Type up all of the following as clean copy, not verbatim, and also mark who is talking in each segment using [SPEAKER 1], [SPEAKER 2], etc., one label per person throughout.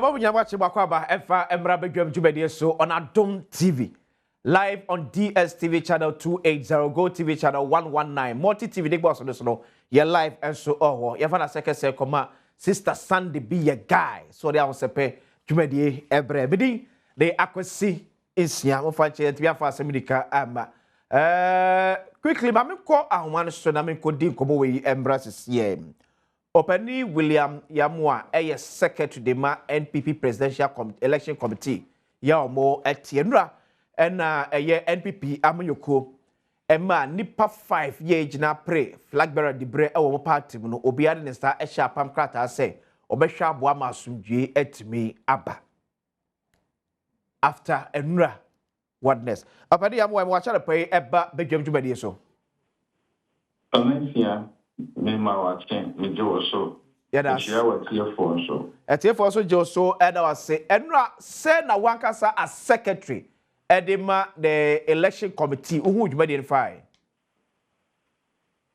[SPEAKER 1] Bawumia watching Bakwaba Efa Emra Begum Jubedi so on Adom TV. Live on DSTV channel 280, Go TV channel 119, Multi TV Big Boss on this no. You're live and so oh, you have a second say come Sister Sandy be a guy. So they are sepe Jubedi Ebre. Bidi they akwesi insia mo fanche to be afa semidika ama. Quickly, mami ko ahwan so na me ko din komo we embraces here. Openi William Yamwa, a secretary de ma NPP Presidential Election Committee. Ya mo etienra and NPP Awuku. Emma nipa 5 year jina pre flag bearer de bre e wo party no obiade ne sta e sha pam krata say obehwa aboa masumdwe etimi aba. After enra whatness. Openi Yamwa mo acha pay eba bedwam dwumadi so.
[SPEAKER 2] Amensia Mema watching me do so. Yeah, that's your for so.
[SPEAKER 1] At your for so Joso, and I was say, Enra said na wankasa as secretary, Edema the election committee, who would you identify?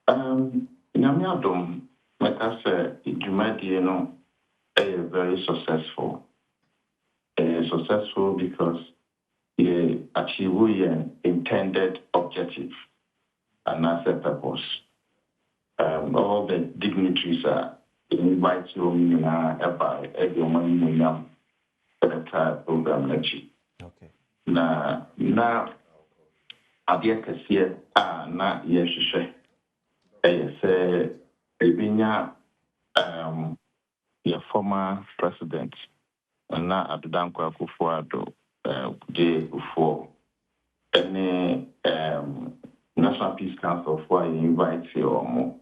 [SPEAKER 2] Namiadom, like I said, you know, very successful. Successful because he achieved an intended objective and that's a purpose. All the dignitaries are invited to by every money program next year.
[SPEAKER 1] Okay.
[SPEAKER 2] Now, I guess here, na yes, say, your former president, and now Adom Akufo-Addo, day before any National Peace Council for invite you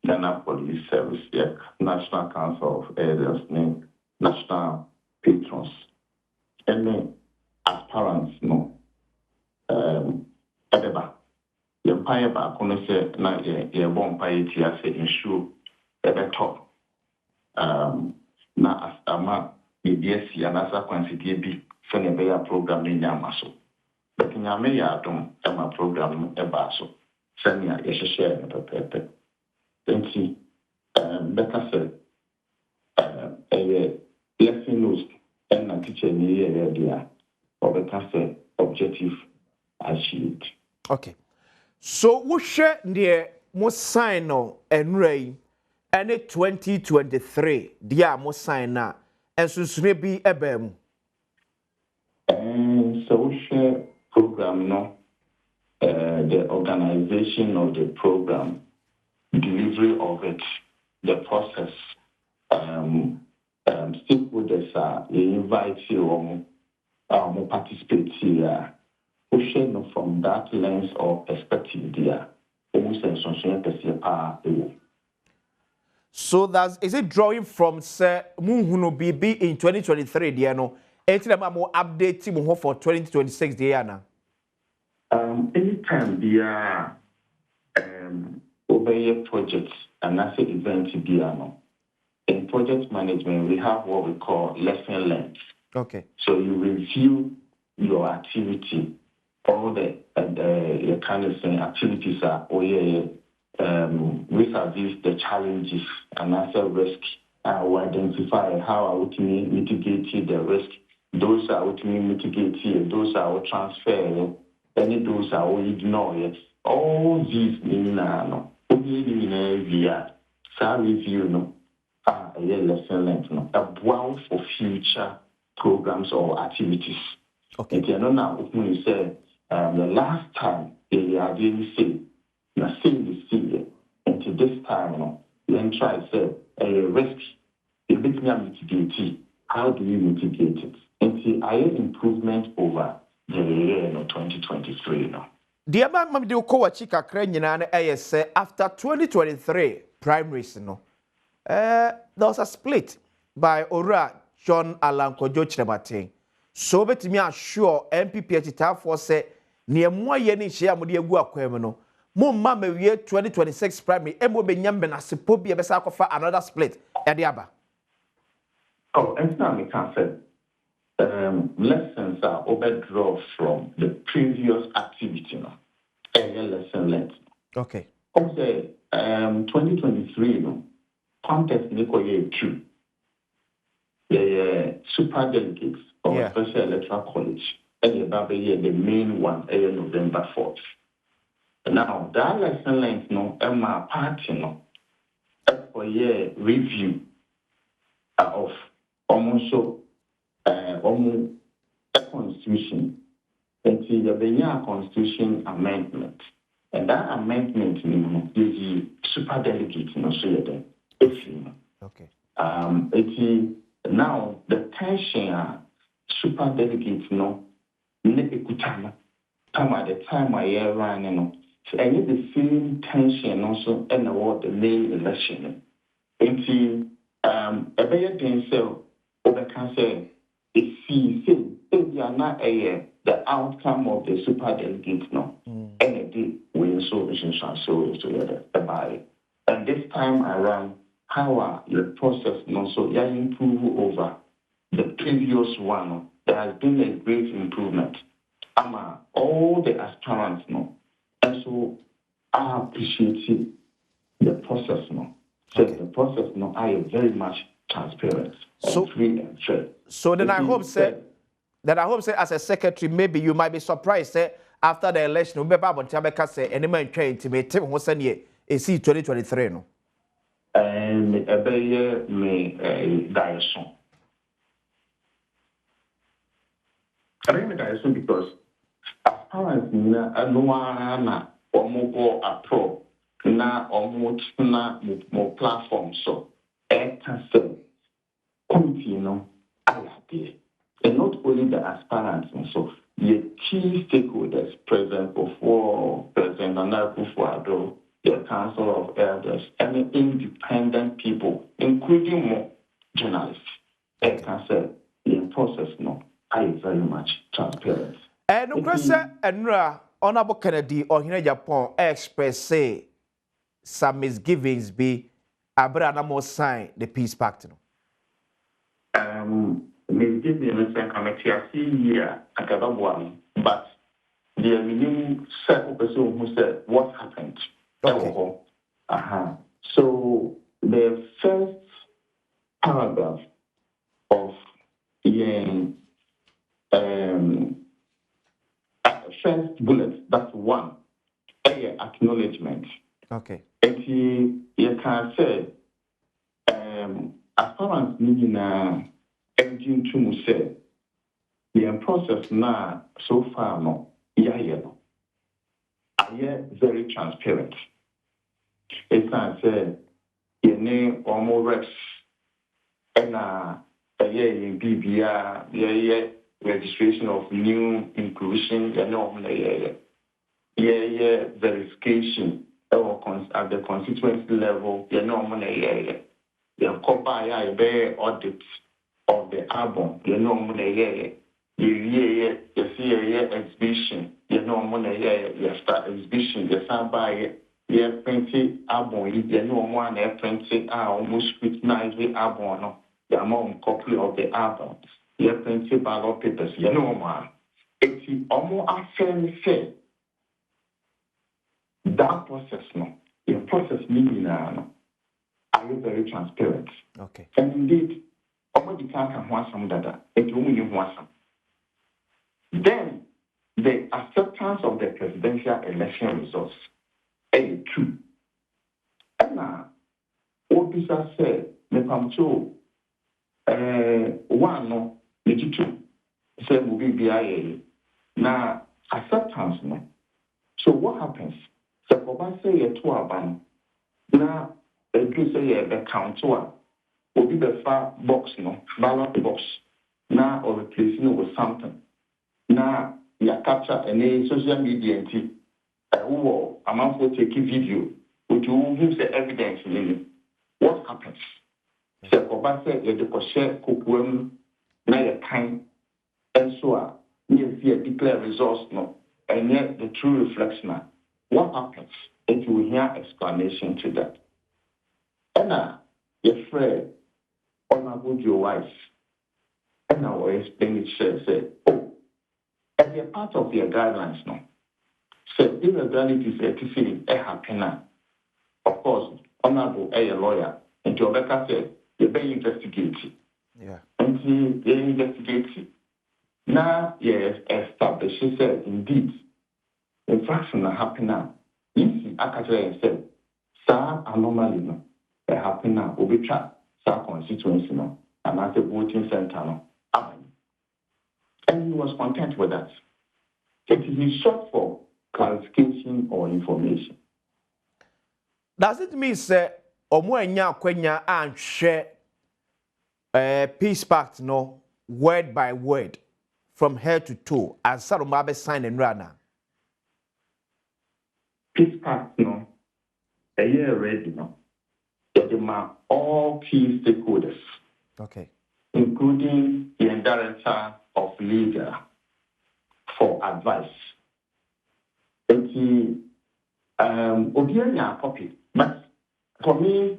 [SPEAKER 2] Ghana Police Service, National Council of Elders, National Patrons. Any aspirants, no. Edeba. The empire back on say na ye bon pay tia say ensure ebe top. Na asama BBS ya na sa kwansiti bi so ne be ya program ni nyama so. But nyame ya Adom ema program eba so. Sanya ye share na pepe. Thank you. Better said, lesson notes and a teacher near idea or better said, objective achieved.
[SPEAKER 1] Okay. So, we share the most sign no and ray and 2023, dear most sign now, and so be a bem.
[SPEAKER 2] And so, we share program no, the organization of the program. Delivery of it, the process, stakeholders invite you to participate here. Pushing from that lens or perspective there,
[SPEAKER 1] so is it drawing from Sir Munhuno BB in 2023, dear no? Anytime more updating for 2026, dear
[SPEAKER 2] anytime there over projects and that's an event to be in project management, we have what we call lesson learned.
[SPEAKER 1] Okay.
[SPEAKER 2] So you review your activity, all the kind of thing activities are vis-a-vis the challenges and answer risk. We identify how are we mitigating the risk. Those are what we mitigate, those are what transfer, any those are what ignore. All these no. Via review no a lesson learned no a wow for future programs or activities.
[SPEAKER 1] Okay.
[SPEAKER 2] You know now when you say the last time they are really saying na same this year until this time no then try say a risk a bit mitigate. How do we mitigate it? Until I improvement over the year 2023 no.
[SPEAKER 1] Dear Mamma, do call a chica crane say after 2023 primaries, no. There was a split by Ora John Alan Kojo Chrebate. So bet me assure NPP at for say near more yenny share Mudia Guaquemino. More mamma year 2026 primary, Emo Benyamben as a poppy for another split at the Abba.
[SPEAKER 2] Oh, and now we can say. Lessons are overdrawn from the previous activity. No? Lesson learned.
[SPEAKER 1] Okay.
[SPEAKER 2] Okay, 2023, no? Context, true. super delegates or special electoral college. And the main one, November 4th. Now, that election length, my party, for a review of almost a constitution. Until the constitution amendment. And that amendment, is the super delegate,
[SPEAKER 1] Okay.
[SPEAKER 2] It's now the tension, super delegate, at the time I ran, so I need the same tension also and the main election. Until a better thing, so over cancer, the outcome of the super delegate, and the win solutions by. And this time around, how the process so improve over the previous one. There has been a great improvement. All the aspirants and so I appreciate the process So the process I am very much transparent and free and fair.
[SPEAKER 1] So then I hope say as a secretary, maybe you might be surprised after the election, we be able to say any man trying to make Tim Hussein ye 2023 no.
[SPEAKER 2] And me direction. Direction because as far as no omo apro na omo na mo platform so cancel committee and not only the aspirants so the key stakeholders present before President Akufo-Addo, the Council of Elders, and independent people, including more journalists. And cancel the process I am very much transparent.
[SPEAKER 1] And Enra Honorable Kennedy or here Japan express say some misgivings be Abraham more sign the peace pact.
[SPEAKER 2] Misgivings and committee I see here one, but the minimum set person who said what happened.
[SPEAKER 1] Okay.
[SPEAKER 2] So the first paragraph of the first bullet, that's one, acknowledgement.
[SPEAKER 1] Okay.
[SPEAKER 2] And you can say, as far as me engine to say, the process now so far I am very transparent. It's not say your name or more reps and in BBR, registration of new inclusion, verification at the constituency level, the audit of the album, exhibition, start exhibition, printed album, printed almost scrutinize the album, the amount copy of the album, printed ballot papers, it's almost a say that process the process meaning are very transparent.
[SPEAKER 1] Okay.
[SPEAKER 2] And indeed, already can't want some data, it only want some. Then the acceptance of the presidential election results. Two. And now, officer said, the Pamcho, one, the two, said, will be BIA. Now, acceptance, so what happens? So, for say a 2 ban, now, a do say a count will be the far box, ballot box, now, or replacing it with something. Now, you capture any social media and amount for taking video, which will use the evidence in it. What happens? So, Koba said, you share Kukwem, now your time, and so you see a declared results, and yet the true reflection. What happens? And you will hear explanation to that. And your friend, honorable your wife, and I will explain it, say, as a part of their guidelines, so irregularities happen. Of course, honorable a lawyer, and Rebecca said, you may investigate.
[SPEAKER 1] Yeah.
[SPEAKER 2] And he investigated. Now, yes, established said indeed, infraction happen now. If I said, some anomaly no, happen now, obicha, some constituency no, and as a voting center no, and he was content with that. It is short for clarification or information.
[SPEAKER 1] Does it mean say omo anya kwanya and share peace pact no word by word from head to toe as Sarumabe signed and rana?
[SPEAKER 2] Peace pact no, a year ready no. It demand all key stakeholders.
[SPEAKER 1] Okay.
[SPEAKER 2] Including the director of legal for advice. And Obianya copy. But for me,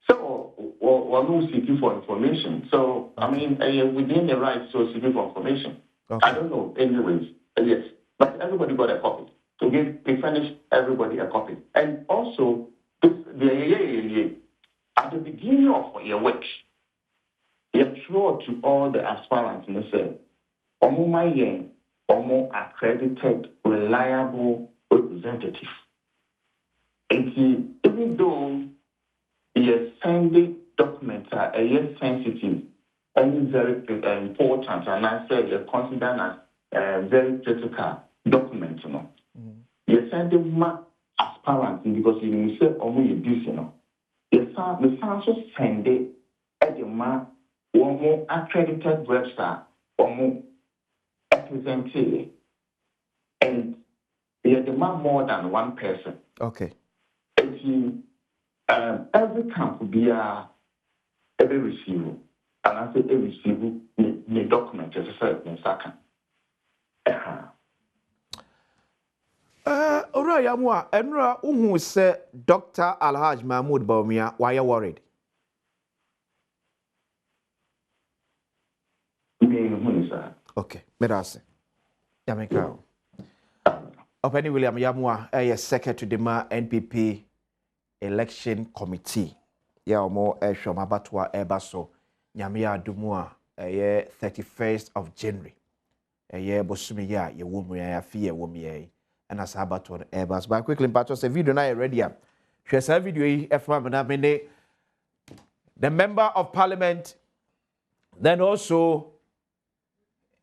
[SPEAKER 2] so we're seeking for information. So I mean, within the right to seeking for information.
[SPEAKER 1] Okay.
[SPEAKER 2] I don't know. Anyways, yes, but everybody got a copy. So we furnished everybody a copy, and also at the beginning of your work. You're sure to all the aspirants in the cell, Omo accredited, reliable representative. And even though the sending documents are sensitive and very important, and I said you're considered as very critical documents, you know. You're sending aspirants because you say Omo you do, you know. The also send it at the one accredited website, one represented, and they demand more than one person.
[SPEAKER 1] Okay.
[SPEAKER 2] Every camp will be every receiver, and I say every receiver the document as I said in second.
[SPEAKER 1] Alright, Yamwa, Enra Uhu say Dr. Alhaj Mahmoud Bawumia, why you worried? Okay, medase. Yamika. Openi William Yamwa, secretary to the NPP Election Committee. Ya omo shoma batwa ebaso. Nyamia dumua 31st of January. Bosumi ya ye womu ya fiye womu ye. And as abatwa ebas. But quickly, but was a video na ready. Share a video efma the member of parliament, then also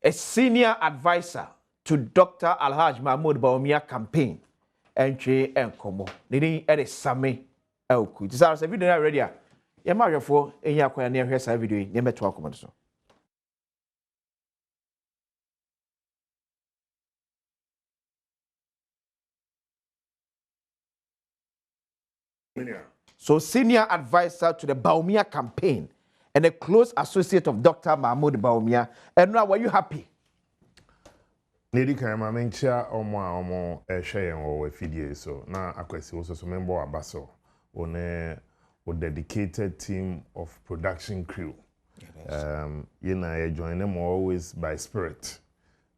[SPEAKER 1] a senior advisor to Dr. Alhaj Mahmoud Bawumia campaign. Entry and Komo. Nini Eddie Sammi Awuku. This is a video already. Yama for in Yakwa near here video. Never talk about so. So, senior advisor to the Bawumia campaign and a close associate of Dr. Mahmoud Bawumia. And now, were you happy?
[SPEAKER 3] Lady Kama mencha omo share or video so na akwesi also so member abaso on a dedicated team of production crew. You know, I join them always by spirit.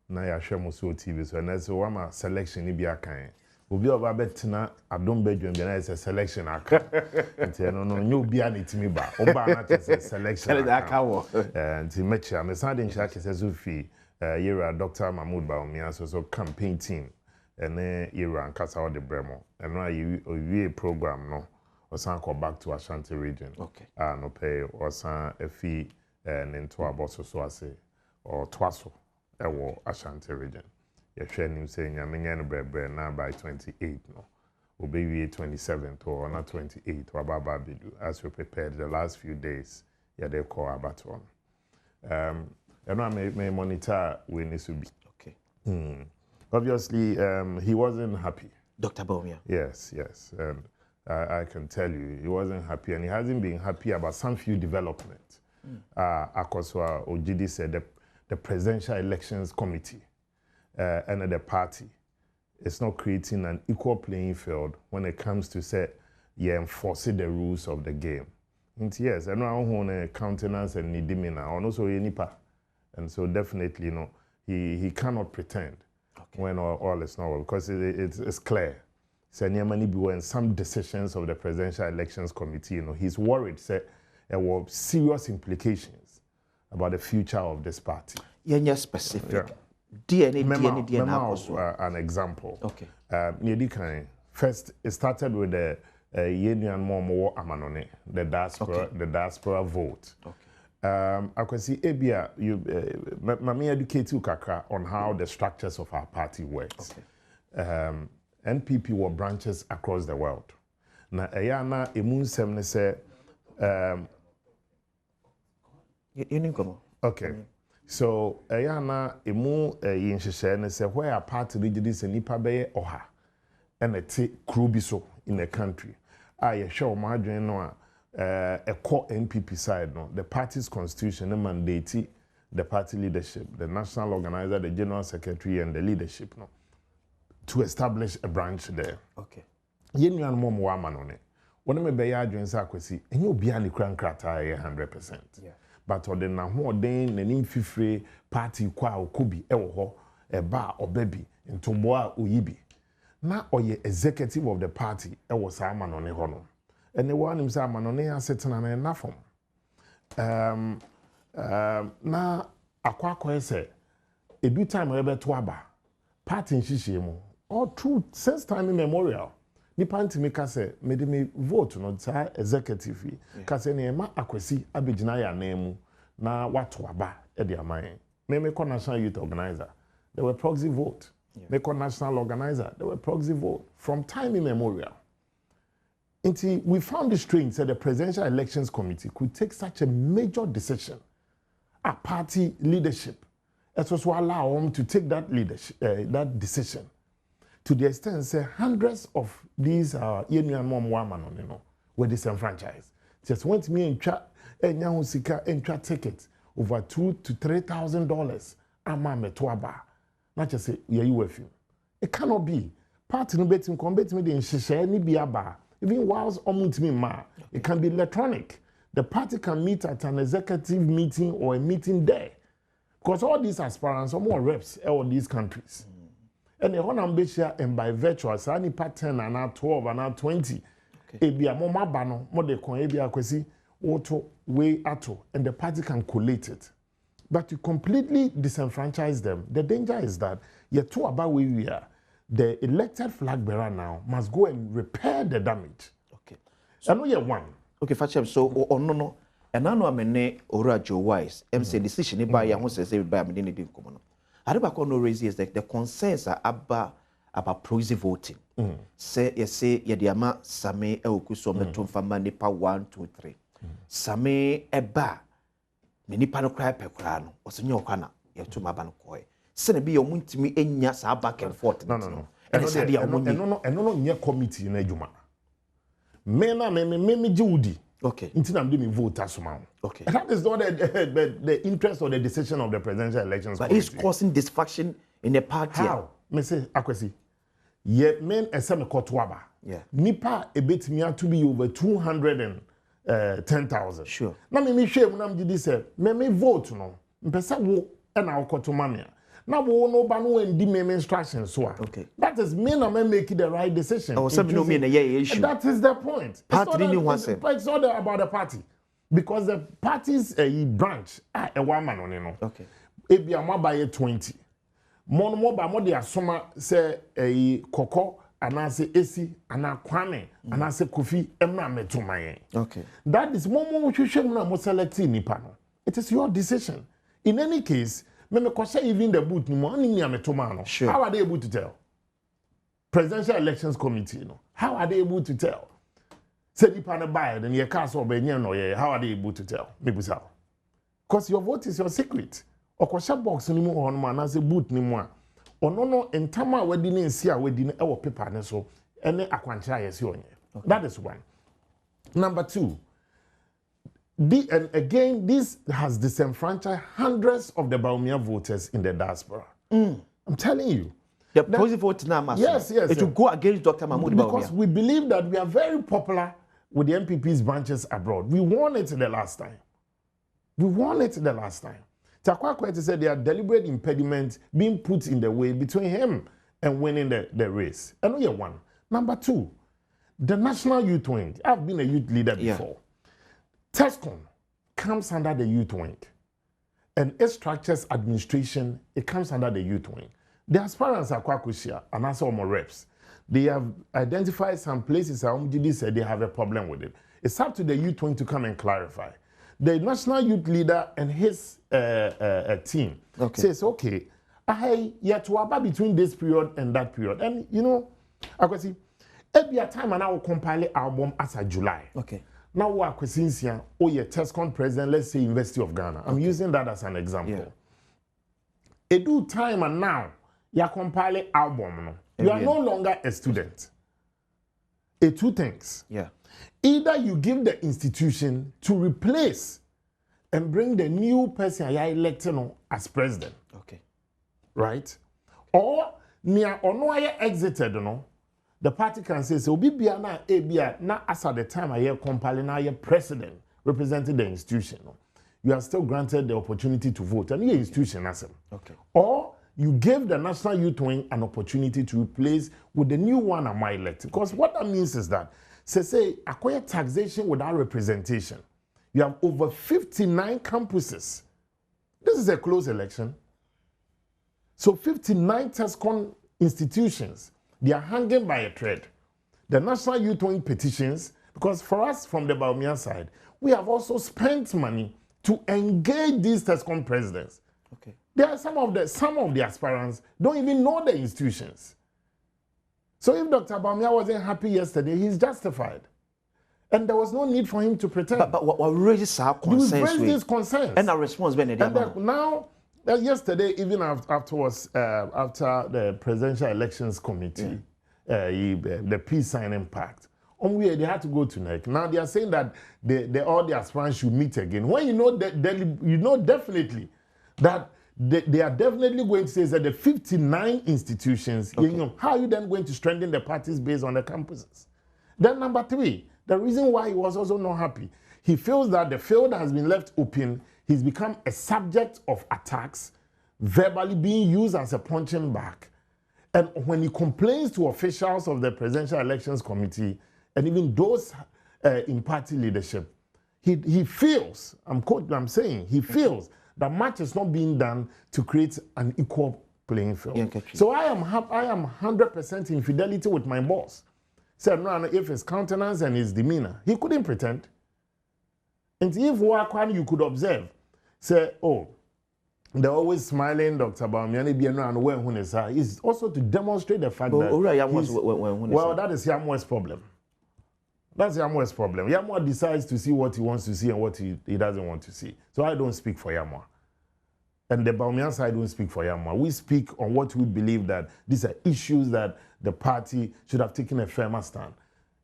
[SPEAKER 3] Na ya share Muso TV so na so wama selection ni bia kan. Obi oba betina Adom bedwam bia na is a selection aka. Nti no nyo bia na timi ba. Oba na tese selection aka wo. Nti mecha me sande ncha kese so fi Yera Dr. Mahmoud Bawumia so campaign team and then Yera and Kasa the Bremo and now you program no or san go back to Ashanti region.
[SPEAKER 1] Okay.
[SPEAKER 3] No pay or san a fee and into about so I say or twaso Ashanti region. You're sharing saying Yaminyan Brebre now by 28 no. Will be 27th or not 28 or Baba Bidu as we prepared the last few days. Yeah, they call Abaton. And I may monitor when it should be.
[SPEAKER 1] Okay.
[SPEAKER 3] Obviously, he wasn't happy.
[SPEAKER 1] Dr. Bawumia.
[SPEAKER 3] Yes. And I can tell you, he wasn't happy. And he hasn't been happy about some few developments. Akoswa Ojidi said the Presidential Elections Committee and the party is not creating an equal playing field when it comes to say, enforcing the rules of the game. And yes, I know how to countenance and nidimina, or also nipa. And so definitely, he cannot pretend when all is not well, because it's clear. And some decisions of the Presidential Elections Committee, he's worried, there were serious implications about the future of this party.
[SPEAKER 1] Yeah, specific.
[SPEAKER 3] Yeah. An example.
[SPEAKER 1] Okay.
[SPEAKER 3] First, it started with the Union Momo Amanone, the diaspora vote.
[SPEAKER 1] Okay.
[SPEAKER 3] I can see Abia, Mami educate you kakra on how the structures of our party works.
[SPEAKER 1] Okay.
[SPEAKER 3] NPP were branches across the world. Na eyana emun semne say okay. So eyana emu yinhyehyɛ ne say where a party leaders nipa bɛyɛ ɔha ɛna te kuro bi so in the country. Ye hwɛ o ma adwen no a core NPP side no, the party's constitution mandate the party leadership, the national organizer, the general secretary and the leadership no to establish a branch there.
[SPEAKER 1] Okay.
[SPEAKER 3] Yen yan mom wa manone. When me be ya adwen sa kwesi, enye obi a ne kran krata 100%.
[SPEAKER 1] Yeah.
[SPEAKER 3] But ode na ho den nanim fifre party kwa okobi ewo ho eba obabi ntombo a oyibi. Na oye executive of the party ewo sa manone ho no. Ene wa nim sa manone asetena na na fom. Na akwa ese edu time ebe to aba party nhihie mu all through since time immemorial nipa ntimi ka say me vote no ta executive ka say ne ma akwasi abegina ya na mu na wato aba e de aman me call national youth organizer there were proxy vote me call national organizer there were proxy vote from time immemorial until we found it strange that the presidential elections committee could take such a major decision a party leadership it was to allow them to take that leadership that decision to the extent say hundreds of these union mom women were disenfranchised. Just went me and chat and try tickets over $2,000 to $3,000. Amame toaba. Not just say yeah you with you. It cannot be. Party no betting combat me in shisha ni biaba. Even whilst me ma, it can be electronic. The party can meet at an executive meeting or a meeting there. Because all these aspirants are more reps in these countries. And the whole ambition and by virtual, so any pattern and now 12 and now 20. Ebia mo mabano, mo de kon ebia kwesi, auto way ato, and the party can collate it. But to completely disenfranchise them, the danger is that you're too about where we are. The elected flag bearer now must go and repair the damage.
[SPEAKER 1] Okay.
[SPEAKER 3] So, I know you're one.
[SPEAKER 1] Okay, Fachem, so no. And I know I'm a Orajo Wise. MC decision by ya who says by me didn't come on. I don't know raise is that the concerns are about proxy voting. Say Yadiama Sammi Awuku so metum fama nipa 1, 2, 3. Sammi eba me nipa no cry pekrano. Osenyo kwana yetu mabano koy. Sene bi yomuntimi enya sa back and forth.
[SPEAKER 3] No. No nye committee na adwuma. Me na me jiwudi.
[SPEAKER 1] Okay.
[SPEAKER 3] Until I'm doing vote as well.
[SPEAKER 1] Okay.
[SPEAKER 3] And that is not the interest or the decision of the presidential elections.
[SPEAKER 1] But it's causing dysfunction in the party.
[SPEAKER 3] How? Me say, akwesi. Ye men eseme kotwaba.
[SPEAKER 1] Yeah.
[SPEAKER 3] Nipa ebetimi to be over 210,000.
[SPEAKER 1] Sure.
[SPEAKER 3] Na me hwe na mgidi say, me vote no. Mpesa wo na okoto me. Na wo no ba no endi me instructions so.
[SPEAKER 1] Okay.
[SPEAKER 3] That is me na me make the right decision.
[SPEAKER 1] Oh, some no me na issue.
[SPEAKER 3] That is the point.
[SPEAKER 1] Party didn't want to.
[SPEAKER 3] It's not about the party. Because the party's branch a one man on no.
[SPEAKER 1] Okay.
[SPEAKER 3] Ebi am buy 20. Mo ba mo de asoma say koko anase esi ana kwame anase kofi emra metumaye. Okay. That is mo hwehwe na mo select nipa no. It is your decision. In any case, me kwase even the boot ni mo ani mi ametoma no.
[SPEAKER 1] Sure.
[SPEAKER 3] How are they able to tell? Presidential Elections Committee, no. How are they able to tell? Say nipa na buy then your cast or benye no ye. How are they able to tell? Maybe so. Because your vote is your secret. Okwasha box ni mu on ma na say boot ni mu a. Ono no entama wedi ni nsi a wedi ni e wo paper ne so ene akwancha yesi onye. That is one. Number 2. And again, this has disenfranchised hundreds of the Bawumia voters in the diaspora. I'm telling you.
[SPEAKER 1] The proxy vote now,
[SPEAKER 3] yes.
[SPEAKER 1] It will go against Dr. Mahmoud Bawumia.
[SPEAKER 3] Because we believe that we are very popular with the NPP's branches abroad. We won it the last time. Takwa said there are deliberate impediments being put in the way between him and winning the race. I know you're one. Number 2, the National Youth Wing. I've been a youth leader before. TESCOM comes under the youth wing. and it structures administration, it comes under the youth wing. The aspirants are Kwakushia and also more reps. They have identified some places that said they have a problem with it. It's up to the youth wing to come and clarify. The national youth leader and his team says, okay, I yet to about between this period and that period. And you know, I can see every time and I will compile the album as a July.
[SPEAKER 1] Okay.
[SPEAKER 3] Now we are questioning, oh yeah, TESCON president, let's say University of Ghana. I'm using that as an example. Yeah. Do time and now you compile the album. No? You are no longer a student. Two things.
[SPEAKER 1] Yeah.
[SPEAKER 3] Either you give the institution to replace and bring the new person you are elected as president.
[SPEAKER 1] Okay.
[SPEAKER 3] Right? Or near or no exited, no. The party can say, so be na ebia na as at the time I hear compiling now president representing the institution. No? You are still granted the opportunity to vote and your institution as him.
[SPEAKER 1] Okay.
[SPEAKER 3] Or you gave the National Youth Wing an opportunity to replace with the new one am I elected. Because what that means is that say acquire taxation without representation. You have over 59 campuses. This is a close election. So 59 TESCON institutions, they are hanging by a thread. The National Youth Wing petitions, because for us from the Bawumia side, we have also spent money to engage these TESCON presidents.
[SPEAKER 1] Okay.
[SPEAKER 3] There are some of the aspirants don't even know the institutions. So if Dr. Bawumia wasn't happy yesterday, he's justified. And there was no need for him to pretend.
[SPEAKER 1] But what raises our concerns?
[SPEAKER 3] You raised these concerns.
[SPEAKER 1] And our response been
[SPEAKER 3] now, yesterday, even afterwards, after the Presidential Elections Committee, the peace signing pact, they had to go to NEC. Now they are saying that all the aspirants should meet again. When you know definitely that they are definitely going to say that the 59 institutions, how are you then going to strengthen the parties based on the campuses? Then number 3, the reason why he was also not happy, he feels that the field has been left open. He's become a subject of attacks, verbally being used as a punching bag. And when he complains to officials of the Presidential Elections Committee and even those in party leadership, he feels, I'm saying, he feels that much is not being done to create an equal playing field. So I am 100% in fidelity with my boss. Said, no, if his countenance and his demeanor, he couldn't pretend. And if you could observe, say, oh, they're always smiling, Dr. Bawumia, is also to demonstrate the fact that well, that is Yamwa's problem. That's Yamwa's problem. Yamwa decides to see what he wants to see and what he doesn't want to see. So I don't speak for Yamwa. And the Bawumia side don't speak for Yamwa. We speak on what we believe that these are issues that the party should have taken a firmer stand.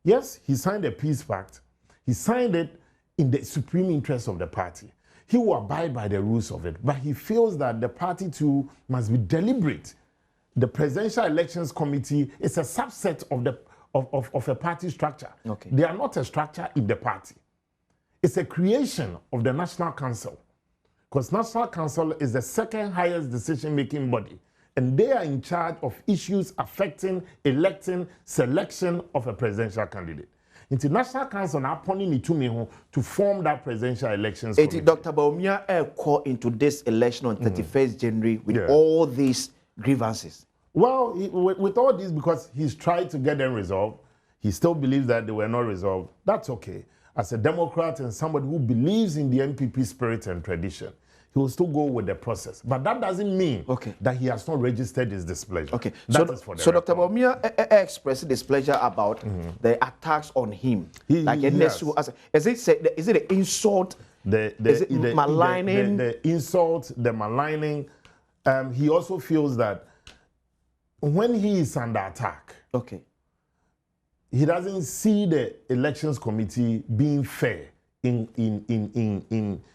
[SPEAKER 3] Yes, he signed a peace pact. He signed it in the supreme interest of the party. He will abide by the rules of it, but he feels that the party too must be deliberate. The Presidential Elections Committee is a subset of a party structure.
[SPEAKER 1] Okay.
[SPEAKER 3] They are not a structure in the party. It's a creation of the National Council, because National Council is the second highest decision-making body, and they are in charge of issues affecting electing selection of a presidential candidate. International Council now appointing it to form that presidential elections committee.
[SPEAKER 1] Dr. Bawumia call into this election on 31st January with all these grievances.
[SPEAKER 3] Well, with all this, because he's tried to get them resolved, he still believes that they were not resolved. That's okay. As a Democrat and somebody who believes in the NPP spirit and tradition, he will still go with the process. But that doesn't mean that he has not registered his displeasure.
[SPEAKER 1] Okay.
[SPEAKER 3] So
[SPEAKER 1] Dr. Bawumia expressed displeasure about the attacks on him. Is it an insult? Is it maligning?
[SPEAKER 3] The insult, the maligning. He also feels that when he is under attack, he doesn't see the elections committee being fair in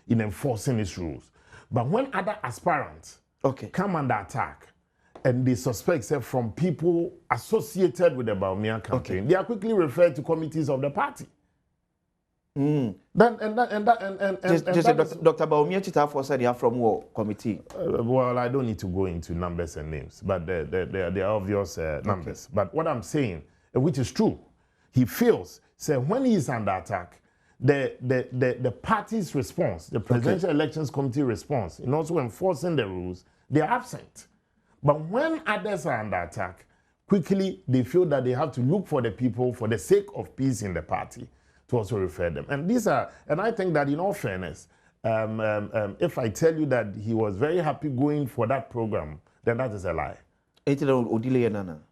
[SPEAKER 3] enforcing its rules. But when other aspirants come under attack and they suspect from people associated with the Bawumia campaign, they are quickly referred to committees of the party.
[SPEAKER 1] Dr. Bawumia Chitafo said they are from what committee?
[SPEAKER 3] Well, I don't need to go into numbers and names, but they are obvious numbers. But what I'm saying, which is true, he feels, when he is under attack, the party's response, the Presidential Elections Committee response, in also enforcing the rules, they are absent. But when others are under attack, quickly they feel that they have to look for the people for the sake of peace in the party to also refer them. And I think that in all fairness, if I tell you that he was very happy going for that program, then that is a lie.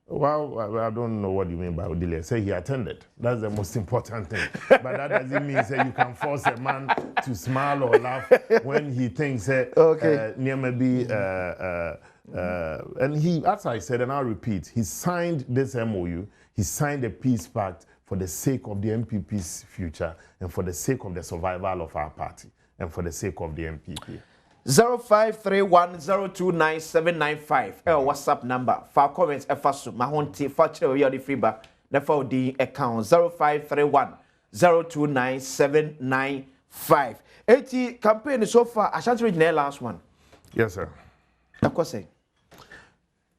[SPEAKER 3] Well, I don't know what you mean by Odile. Say he attended. That's the most important thing. But that doesn't mean say you can force a man to smile or laugh when he thinks and he, as I said, and I'll repeat, he signed this MOU. He signed a peace pact for the sake of the NPP's future and for the sake of the survival of our party and for the sake of the NPP.
[SPEAKER 1] 0531029795 WhatsApp number for comments efaso mahonti for chiro your free ba na for the account 0531029795 80 campaign so far Ashanti region last one.
[SPEAKER 3] Yes, sir.
[SPEAKER 1] Of course.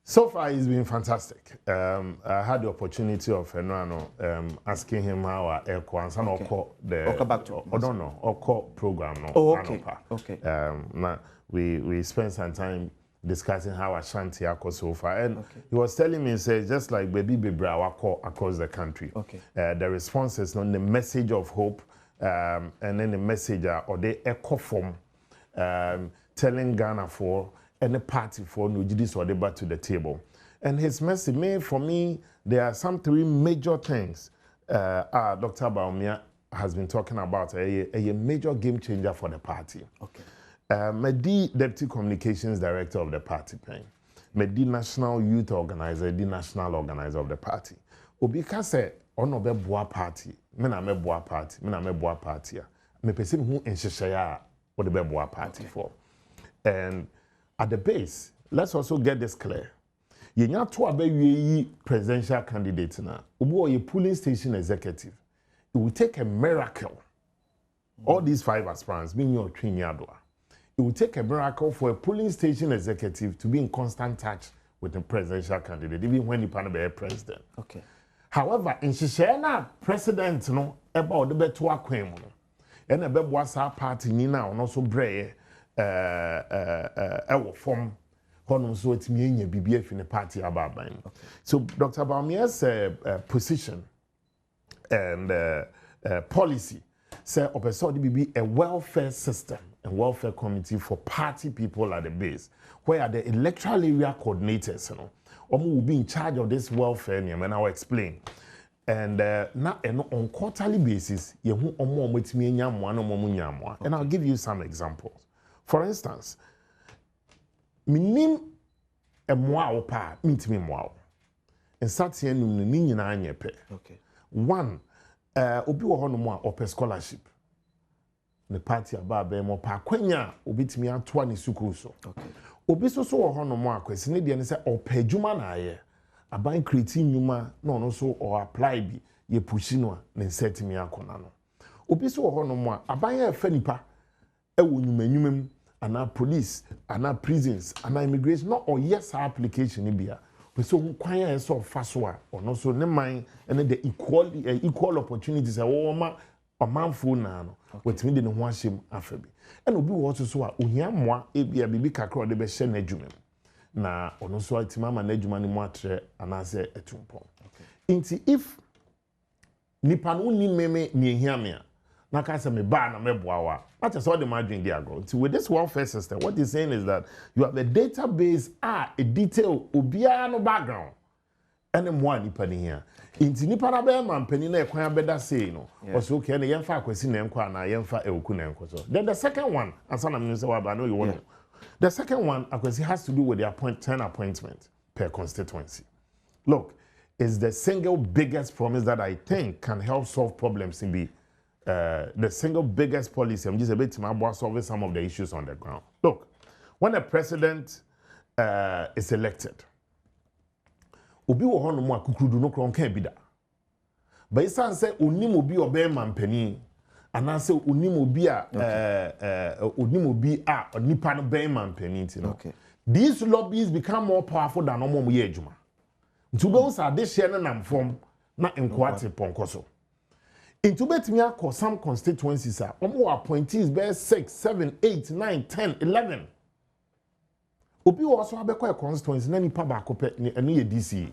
[SPEAKER 3] So far, it's been fantastic. I had the opportunity of asking him how our airco and some program.
[SPEAKER 1] Okay.
[SPEAKER 3] We spent some time discussing how Ashanti Ako so far, and he was telling me, say, just like baby Wako across the country.
[SPEAKER 1] Okay.
[SPEAKER 3] The response is on the message of hope, and then the message or the echo form, telling Ghana for any party for Nujidis or debate to the table. And his message, for me, there are some three major things Dr. Bawumia has been talking about, a major game changer for the party.
[SPEAKER 1] Okay.
[SPEAKER 3] Medi Deputy Communications Director of the party, Medi National Youth Organizer, the National Organizer of the party. Obika say, ono be boa party, me na me boa party, me person who ensheshaya what the be boa party for. And at the base, let's also get this clear. Yenya to abe presidential candidate na, ubu a polling station executive. It will take a miracle. All these 5 aspirants being your Trinidad. It will take a miracle for a polling station executive to be in constant touch with the presidential candidate, even when he can be a president.
[SPEAKER 1] Okay.
[SPEAKER 3] However, in Shishena, president no about the better kwem no, and a bebwasa party ni na also brave. Form so it's me BBF in the party about. So Dr. Bawumia's position and policy say to be a welfare system and welfare committee for party people at the base, where the electoral area coordinators, will be in charge of this welfare, and I'll explain. And now on quarterly basis, and I'll give you some examples. For instance, minim emwa opa mintimi mwa. En satie num ni nyina anyepe.
[SPEAKER 1] Okay.
[SPEAKER 3] One, obi wo hono mo a ope scholarship. The party aba mo pa kwanya obitimi atoa ne sukuu so.
[SPEAKER 1] Okay.
[SPEAKER 3] Obi so wo hono mo akwesi ne de ne se opa adwuma na aye. Aban create nyuma na ono so o apply bi ye pushi no a ne setimi akona no. Obi so wo hono mo a aban ya fa nipa ewo nyuma ana police, ana prisons, ana immigration, not or yes application ibia. We so kwan ya so faso a ono so ne man and the equal opportunities a wo ma omanfo na no. Wetimi de ne ho ahyem afabi. And obi wo so a ohia moa ebia bibi kakra de be hye na adwuma na ono so atimama na adwuma ne mu atre ana se etumpon. Inti if nipa no ni meme ni ehia me a na ka se me ba na me boawa. What is all the margin they are going to with this welfare system? What he's saying is that you have a database, a detail, obiano background, and then one nipa here. Inti nipa na be man penny na ekwan beda say no. Also okay na yemfa akwesi na enkwa na yemfa ewuku na enko so. Then the second one, and some of you say well, I know you want. The second one akwesi has to do with the 10 appointment per constituency. Look, it's the single biggest promise that I think can help solve problems in the single biggest policy. I'm just a bit about solving some of the issues on the ground. Look, when a president is elected, obi wo hono mo akukudu no kron kan bi da. Ba isan say onim obi obey mampani ana say onim obi a nipa no be mampani ti no. These lobbies become more powerful than omo mo ye adwuma. To those are this share na namfom na enkwate ponkoso. Into betimi akọ some constituencies are appointees be 6, 7, 8, 9, 10, 11. Obi also have a constituency na nipa ba akọ enu ye DC.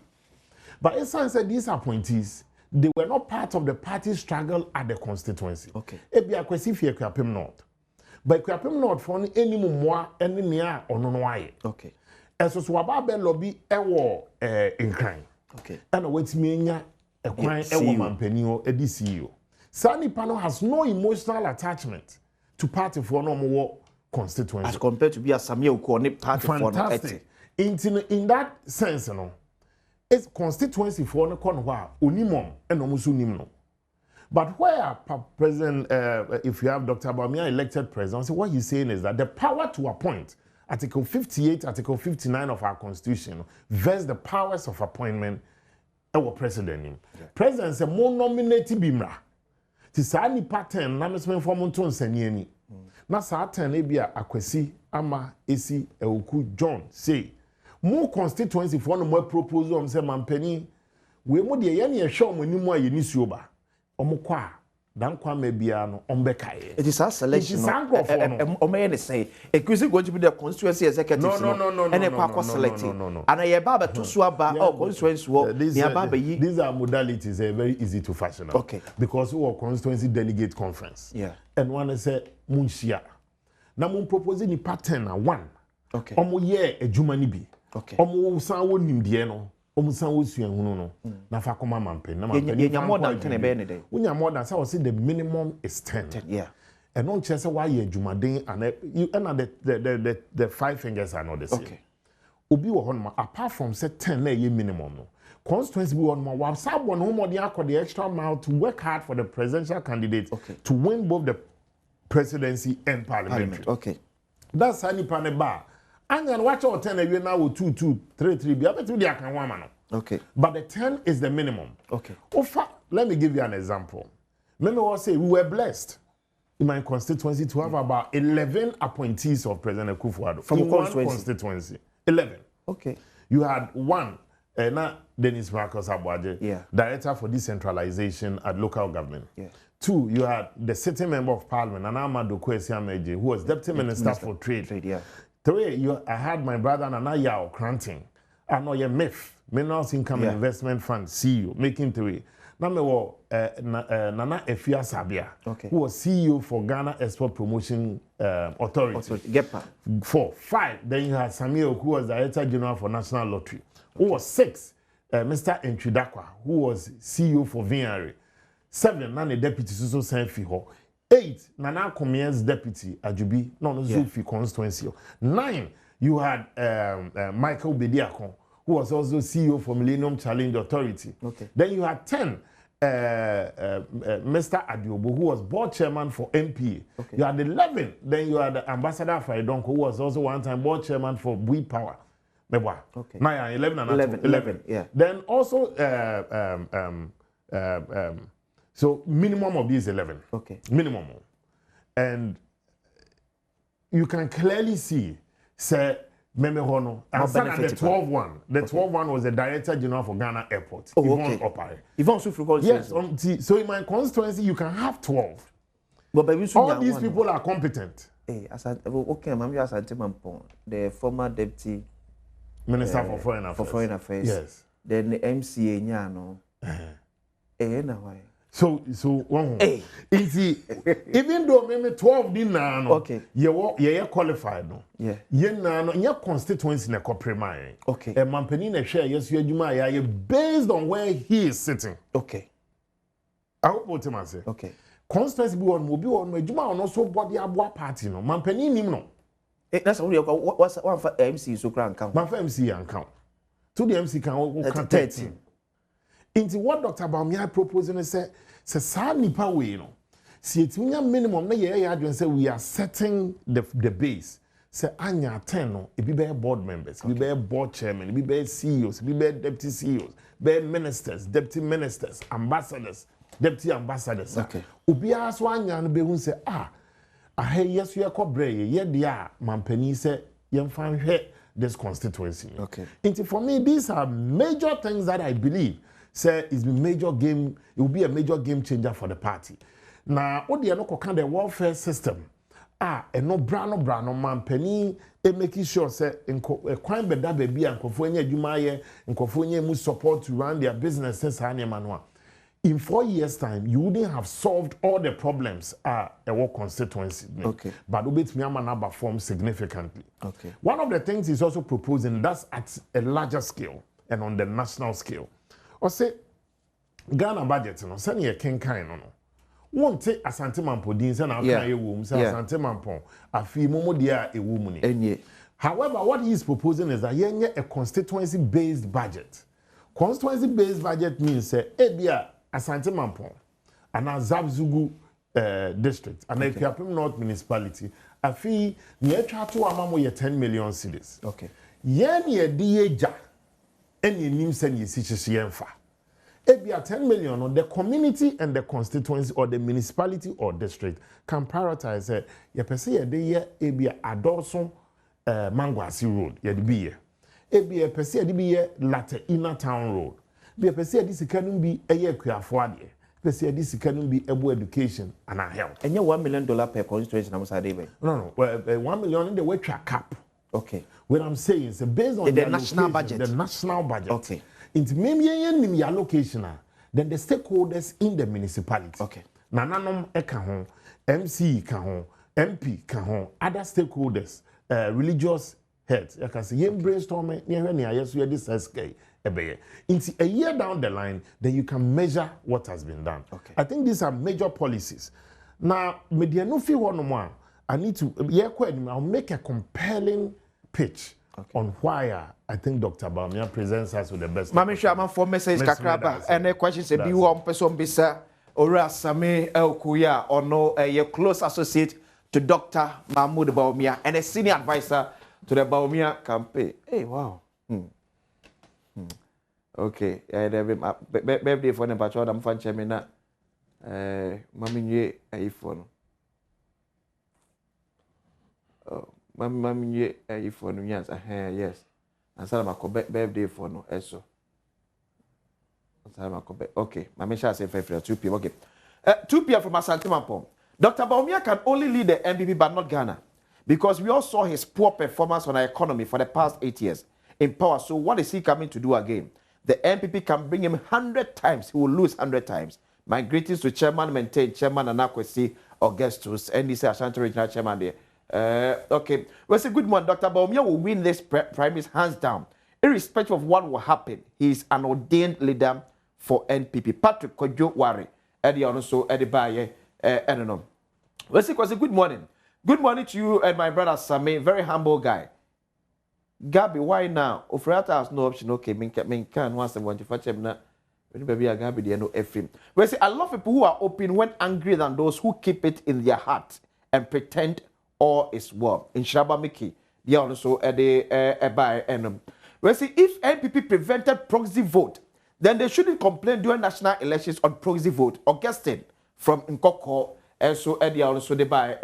[SPEAKER 3] But it said these appointees, they were not part of the party struggle at the constituency.
[SPEAKER 1] Okay.
[SPEAKER 3] Ebi akwesi fie Kwapem North. But Kwapem North for any more any near or no why.
[SPEAKER 1] Okay.
[SPEAKER 3] And so Wababe lobby in crime.
[SPEAKER 1] Okay.
[SPEAKER 3] And wait me a crime Mampenio EDCU. Sani Pano has no emotional attachment to party for no more constituency.
[SPEAKER 1] As compared to be a Sammi Awuku party for
[SPEAKER 3] fantastic. In that sense, you know, it's constituency for no conwa unimum and almost unimum. But where President, if you have Dr. Bawumia elected president, so what he's saying is that the power to appoint, Article 58, Article 59 of our Constitution, vests the powers of appointment our president. Yeah. President said, more nominated Bimra. Tisani pattern, Namasman for Monton Seniani. Na certain ebia akwesi ama esi Awuku John say more constituency for no more proposal on say mampani we mo de ye na show mo ni mo aye ni suoba omukwa dan kwa mebia no ombekaye
[SPEAKER 1] it is a selection omeye ne say ekwisi going to be the constituency executive
[SPEAKER 3] no
[SPEAKER 1] and e kwa selecting and ye baba to so aba constituency wo ni baba yi
[SPEAKER 3] these are modalities very easy to fashion
[SPEAKER 1] okay
[SPEAKER 3] because we are constituency delegate conference
[SPEAKER 1] yeah
[SPEAKER 3] and one say munshia na mun propose ni pattern na one
[SPEAKER 1] okay
[SPEAKER 3] omo ye adwuma ni bi
[SPEAKER 1] okay
[SPEAKER 3] omo san wo nimdie no omo san wo suahunu no na fa koma mampen na mampen
[SPEAKER 1] you more than 10 be ne day
[SPEAKER 3] unya more than say the minimum is 10
[SPEAKER 1] yeah
[SPEAKER 3] and on chese why ye adwumaden and you and the five fingers are not the same
[SPEAKER 1] okay
[SPEAKER 3] obi wo hono apart from say 10 na ye minimum no constituency be one more wa sabon no more the extra mile to work hard for the presidential candidate to win both the presidency and parliamentary.
[SPEAKER 1] Okay.
[SPEAKER 3] That's any paneba. And watch out 10 away now with 2, 2, 3, 3. Be able to the can
[SPEAKER 1] okay.
[SPEAKER 3] But the 10 is the minimum.
[SPEAKER 1] Okay.
[SPEAKER 3] Let me give you an example. Let me say we were blessed in my constituency to have about 11 appointees of President Akufo-Addo
[SPEAKER 1] from
[SPEAKER 3] in one constituency. 11.
[SPEAKER 1] Okay.
[SPEAKER 3] You had one, not Dennis Marcus Abuaje, Director for Decentralization at Local Government.
[SPEAKER 1] Yeah.
[SPEAKER 3] 2, you had the sitting member of Parliament, Nana Dokwesi Ameje, who was Deputy Minister for Trade. 3, I had my brother Nana Yao Cranting. I know your MIF, Minerals Income and Investment Fund CEO, making 3. Now, Nana Efia Sabia, who was CEO for Ghana Export Promotion Authority. 4, 5. Then you had Sammi Awuku, who was Director General for National Lottery. Who was 6, Mr. Entridakwa, who was CEO for VNRA. 7, Nana Deputy Suso Senfiho. 8, Nana Komien's Deputy Ajubi, Zufi constituency. 9, you had Michael Bediakon, who was also CEO for Millennium Challenge Authority. Then you had 10, Mr. Adiobo, who was board chairman for NPA. You had 11, then you had Ambassador Faidonko, who was also one time board chairman for Bui Power. 11 and 11.
[SPEAKER 1] Yeah.
[SPEAKER 3] Then also so minimum of these 11. Minimum. And you can clearly see, say, Memehono, and the 12 one. The 12 one was the Director General for Ghana Airport. Yvonne Opare. Yes, so in my constituency, you can have 12. All these people are competent.
[SPEAKER 1] The former Deputy
[SPEAKER 3] Minister for Foreign Affairs.
[SPEAKER 1] Yes. Then the MCA Nyano.
[SPEAKER 3] So even though maybe 12 din na you qualified no. Ye na no your constituency na kopre e mampani na hwe yes you adwuma ya based on where he is sitting.
[SPEAKER 1] I
[SPEAKER 3] hope what you say. Constituency be one mo bi one adwuma on so body aboa party no mampani nim no.
[SPEAKER 1] That's only what's one for MC so can count.
[SPEAKER 3] Man for MC and count. To the MC can 13. Into what Dr. Bawumia proposing is say sa nipa we no. See it minimum na ye adwen say we are setting the base. Say anya 10 no, it be board members, it be board chairman, it be CEOs, it be deputy CEOs, be ministers, deputy ministers, ambassadors, deputy ambassadors. Obi aso anya no be hu say yes we are cobre ye dia mampani say yemfa hwe this constituency. Into for me these are major things that I believe say it's been major game, it will be a major game changer for the party. Now, what the no kind of welfare system, no brano man penny, making sure say in crime better baby and Kofonia Jumaye and Kofonia must support to run their businesses Manual. In 4 years' time, you wouldn't have solved all the problems a work constituency.
[SPEAKER 1] Okay.
[SPEAKER 3] But Ubit Miyama perform significantly.
[SPEAKER 1] Okay.
[SPEAKER 3] One of the things he's also proposing, that's at a larger scale and on the national scale. Or say, Ghana budget, send you a king kind, won't take Asante Mampo, Dean, and I'll womb, say Asante Mampo, a fee momo dia a woman. However, what he's proposing is that you a constituency-based budget. Constituency-based budget means, Ebia, Asante Mampo, and a Zabzugu district, and a Kiapim North municipality, a fee near Chato Amamo 10 million cedis.
[SPEAKER 1] Okay.
[SPEAKER 3] Yen ye DA, and ye name send ye sitches yenfa. Ebia 10 million on the community and the constituency or the municipality or district can prioritize it. Ye pese ye de ye ebia Adorson Mangwasi Road, ye de be ye. Ebia pese ye de be ye Latte Inner Town Road. Be pese ye this can be a year Kuafuadi. Pese ye this can be able education and our health.
[SPEAKER 1] And you $1 million per constituency,
[SPEAKER 3] No, well, 1 million in the way cap.
[SPEAKER 1] Okay.
[SPEAKER 3] What I'm saying is based on
[SPEAKER 1] the national budget.
[SPEAKER 3] The national budget.
[SPEAKER 1] Okay.
[SPEAKER 3] Into maybe your location, then the stakeholders in the municipality.
[SPEAKER 1] Okay.
[SPEAKER 3] Nananom Ekahon, MC Kahon, MP Kahon, other stakeholders, religious heads. I can say, you brainstorming near any yes, we are this SK. Into a year down the line, then you can measure what has been done.
[SPEAKER 1] Okay.
[SPEAKER 3] I think these are major policies. Now, media no fee one more. I need to I'll make a compelling pitch. Okay. On why I think Dr. Bawumia presents us with the best.
[SPEAKER 1] Mami Shama for message kakraba and a question say be one person bisa ora Sammi Awuku ya or no a close associate to Dr. Mahmoud Bawumia and a senior advisor to the Bawumia campaign. Hey, wow. Okay, birthday for the patron I'm fan chamina mami nye iPhone. Oh. Mammy, for no yes, yes. And some of my birthday for no eso. Okay, Mammy shall say 2 p.m. Okay, 2 p.m. from Asante Mampo. Dr. Bawumia can only lead the NPP, but not Ghana, because we all saw his poor performance on our economy for the past 8 years in power. So, what is he coming to do again? The NPP can bring him 100 times, he will lose 100 times. My greetings to Chairman Maintain, Chairman Anakwesi Augustus, and this Ashanti Regional Chairman there. Okay. Well, say good morning. Dr. Bawumia will win this primaries hands down. Irrespective of what will happen, he is an ordained leader for NPP. Patrick Kojo Wari. Eddie also Eddie Baye. I don't know. Well, say good morning. Good morning to you and my brother Sammi. Very humble guy. Gabi, why now? Ofrata has no option. Okay, min can once the one to fetch him now. Baby, I Gabi, they know everything. Well, say I love people who are open when angry than those who keep it in their heart and pretend all is well. In Shabamiki, they also by well, see, if NPP prevented proxy vote, then they shouldn't complain during national elections on proxy vote. Augustine from Nkoko, and so they also by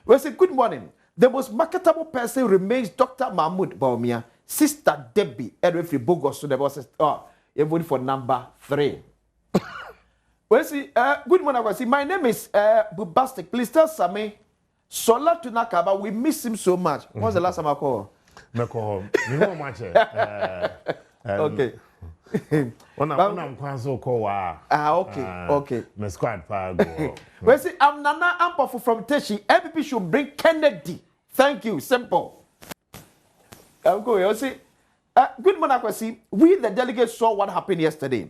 [SPEAKER 1] well, see, good morning. The most marketable person remains Dr. Mahmoud Bawumia, Sister Debbie, Edwin Bogos, so the boss says, you voted for number 3. Well, see, good morning. I see. My name is Bubastic. Please tell Sammi. Sola to Nakaba, we miss him so much. When's the last time I called?
[SPEAKER 3] I call him. You know much.
[SPEAKER 1] Okay.
[SPEAKER 3] When I'm call
[SPEAKER 1] okay.
[SPEAKER 3] My squad go.
[SPEAKER 1] Well, see, I'm Nana Ampofu from Teshi. NPP should bring Kennedy. Thank you. Simple. I'm going. See, good morning, Akwasi. We, the delegates, saw what happened yesterday.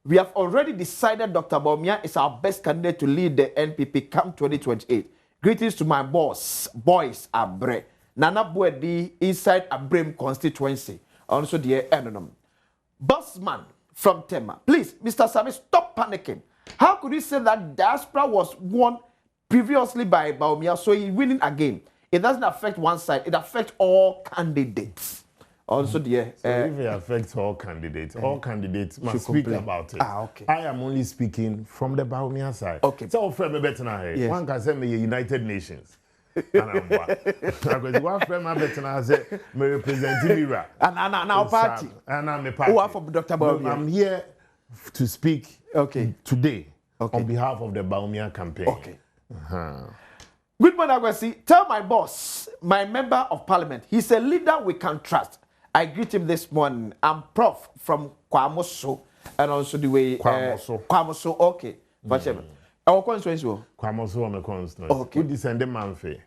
[SPEAKER 1] We have already decided Dr. Bawumia is our best candidate to lead the NPP come 2028. Greetings to my boys Abre. Nana Buedi inside Abrem constituency. Also the Enonom. Bossman from Tema. Please, Mr. Sammi, stop panicking. How could you say that diaspora was won previously by Bawumia, so he's winning again? It doesn't affect one side, it affects all candidates. Also, so if
[SPEAKER 3] it affects all candidates must speak about it.
[SPEAKER 1] Okay.
[SPEAKER 3] I am only speaking from the Bawumia side.
[SPEAKER 1] Okay.
[SPEAKER 3] So, friend, better now.
[SPEAKER 1] Yes.
[SPEAKER 3] One can say me United Nations. Because one friend, my better now say me represent Mira.
[SPEAKER 1] And our party.
[SPEAKER 3] And I'm a party.
[SPEAKER 1] Who are from Dr. Bawumia?
[SPEAKER 3] I'm here to speak today
[SPEAKER 1] Okay.
[SPEAKER 3] on behalf of the Bawumia campaign.
[SPEAKER 1] Okay. Good morning, Agwesi. Tell my boss, my member of parliament, he's a leader we can trust. I greet him this morning. I'm Prof from Kwamoso, and also the way Kwamoso. Okay. Our constituency.
[SPEAKER 3] Kwamoso, my constituency.
[SPEAKER 1] Okay.
[SPEAKER 3] We descend the man fe.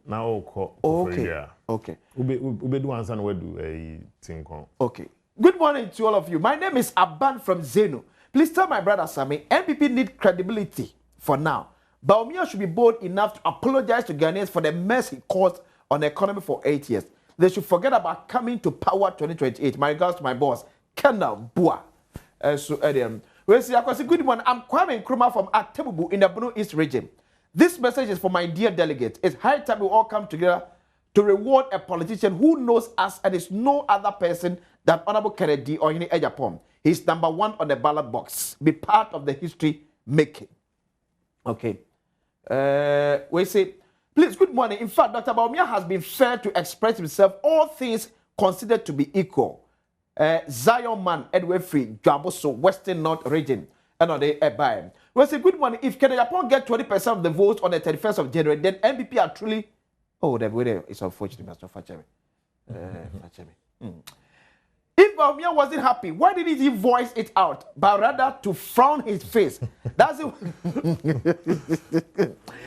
[SPEAKER 3] Now,
[SPEAKER 1] okay. Okay.
[SPEAKER 3] We do answer we do a thing.
[SPEAKER 1] Okay. Good morning to all of you. My name is Aban from Zenu. Please tell my brother Sammi, NPP need credibility for now. Bawumia should be bold enough to apologize to Ghanaians for the mess he caused on the economy for 8 years. They should forget about coming to power 2028. My regards to my boss, Kendall Bua. We say, good morning. I'm Kwame Nkrumah from Atebubu in the Bono East region. This message is for my dear delegates. It's high time we all come together to reward a politician who knows us and is no other person than Honorable Kennedy or any Ejapom. He's #1 on the ballot box. Be part of the history making. Okay. We say, please, good morning. In fact, Dr. Bawumia has been fair to express himself, all things considered to be equal. Zion Man, Edward Free, Gaboso, Western North region, and on the Ebaim. We say, good morning. If Kennedy Japon get 20% of the votes on the 31st of January, then NPP are truly. Oh, the way it's unfortunate, Mr. Fachemi. If Bawumia wasn't happy, why didn't he voice it out, but rather to frown his face? That's it.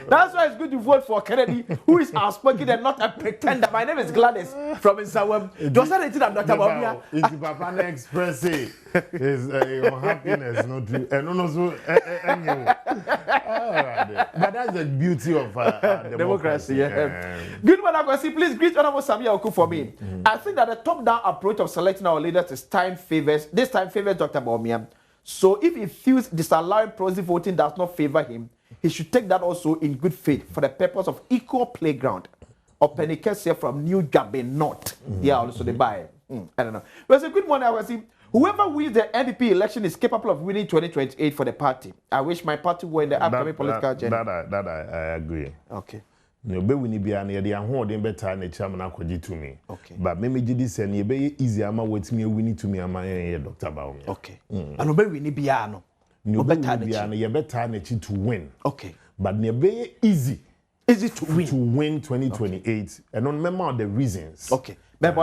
[SPEAKER 1] That's why it's good to vote for Kennedy, who is outspoken and not a pretender. My name is Gladys from Insawam. Just say it to Dr. Bawumia.
[SPEAKER 3] It's Papa express his happiness, not to, and also, but that's the beauty of democracy.
[SPEAKER 1] Yeah. Good morning, Agwesi. Please greet Honorable Sammi Awuku for me. I think that the top-down approach of selecting our leaders this time favors Dr. Bawumia. So if he feels disallowing proxy voting does not favor him, he should take that also in good faith for the purpose of equal playground. Or Penikesia from New Jabe North. Yeah, also the buy. I don't know. But it's a good morning, Agwesi. Whoever wins the NPP election is capable of winning 2028 for the party. I wish my party were in the upcoming political journey.
[SPEAKER 3] That I agree.
[SPEAKER 1] Okay.
[SPEAKER 3] No, be we ni bia na ye ahon den better na chairman akwaji to me.
[SPEAKER 1] Okay.
[SPEAKER 3] But me gidi say na be easy ama wetimi wini to me ama ye Dr. Bawumia.
[SPEAKER 1] Okay. And be we ni bia no.
[SPEAKER 3] No better na ye better na to win.
[SPEAKER 1] Okay.
[SPEAKER 3] But na be easy
[SPEAKER 1] to
[SPEAKER 3] win 2028. Okay. And don't remember the reasons.
[SPEAKER 1] Okay. We in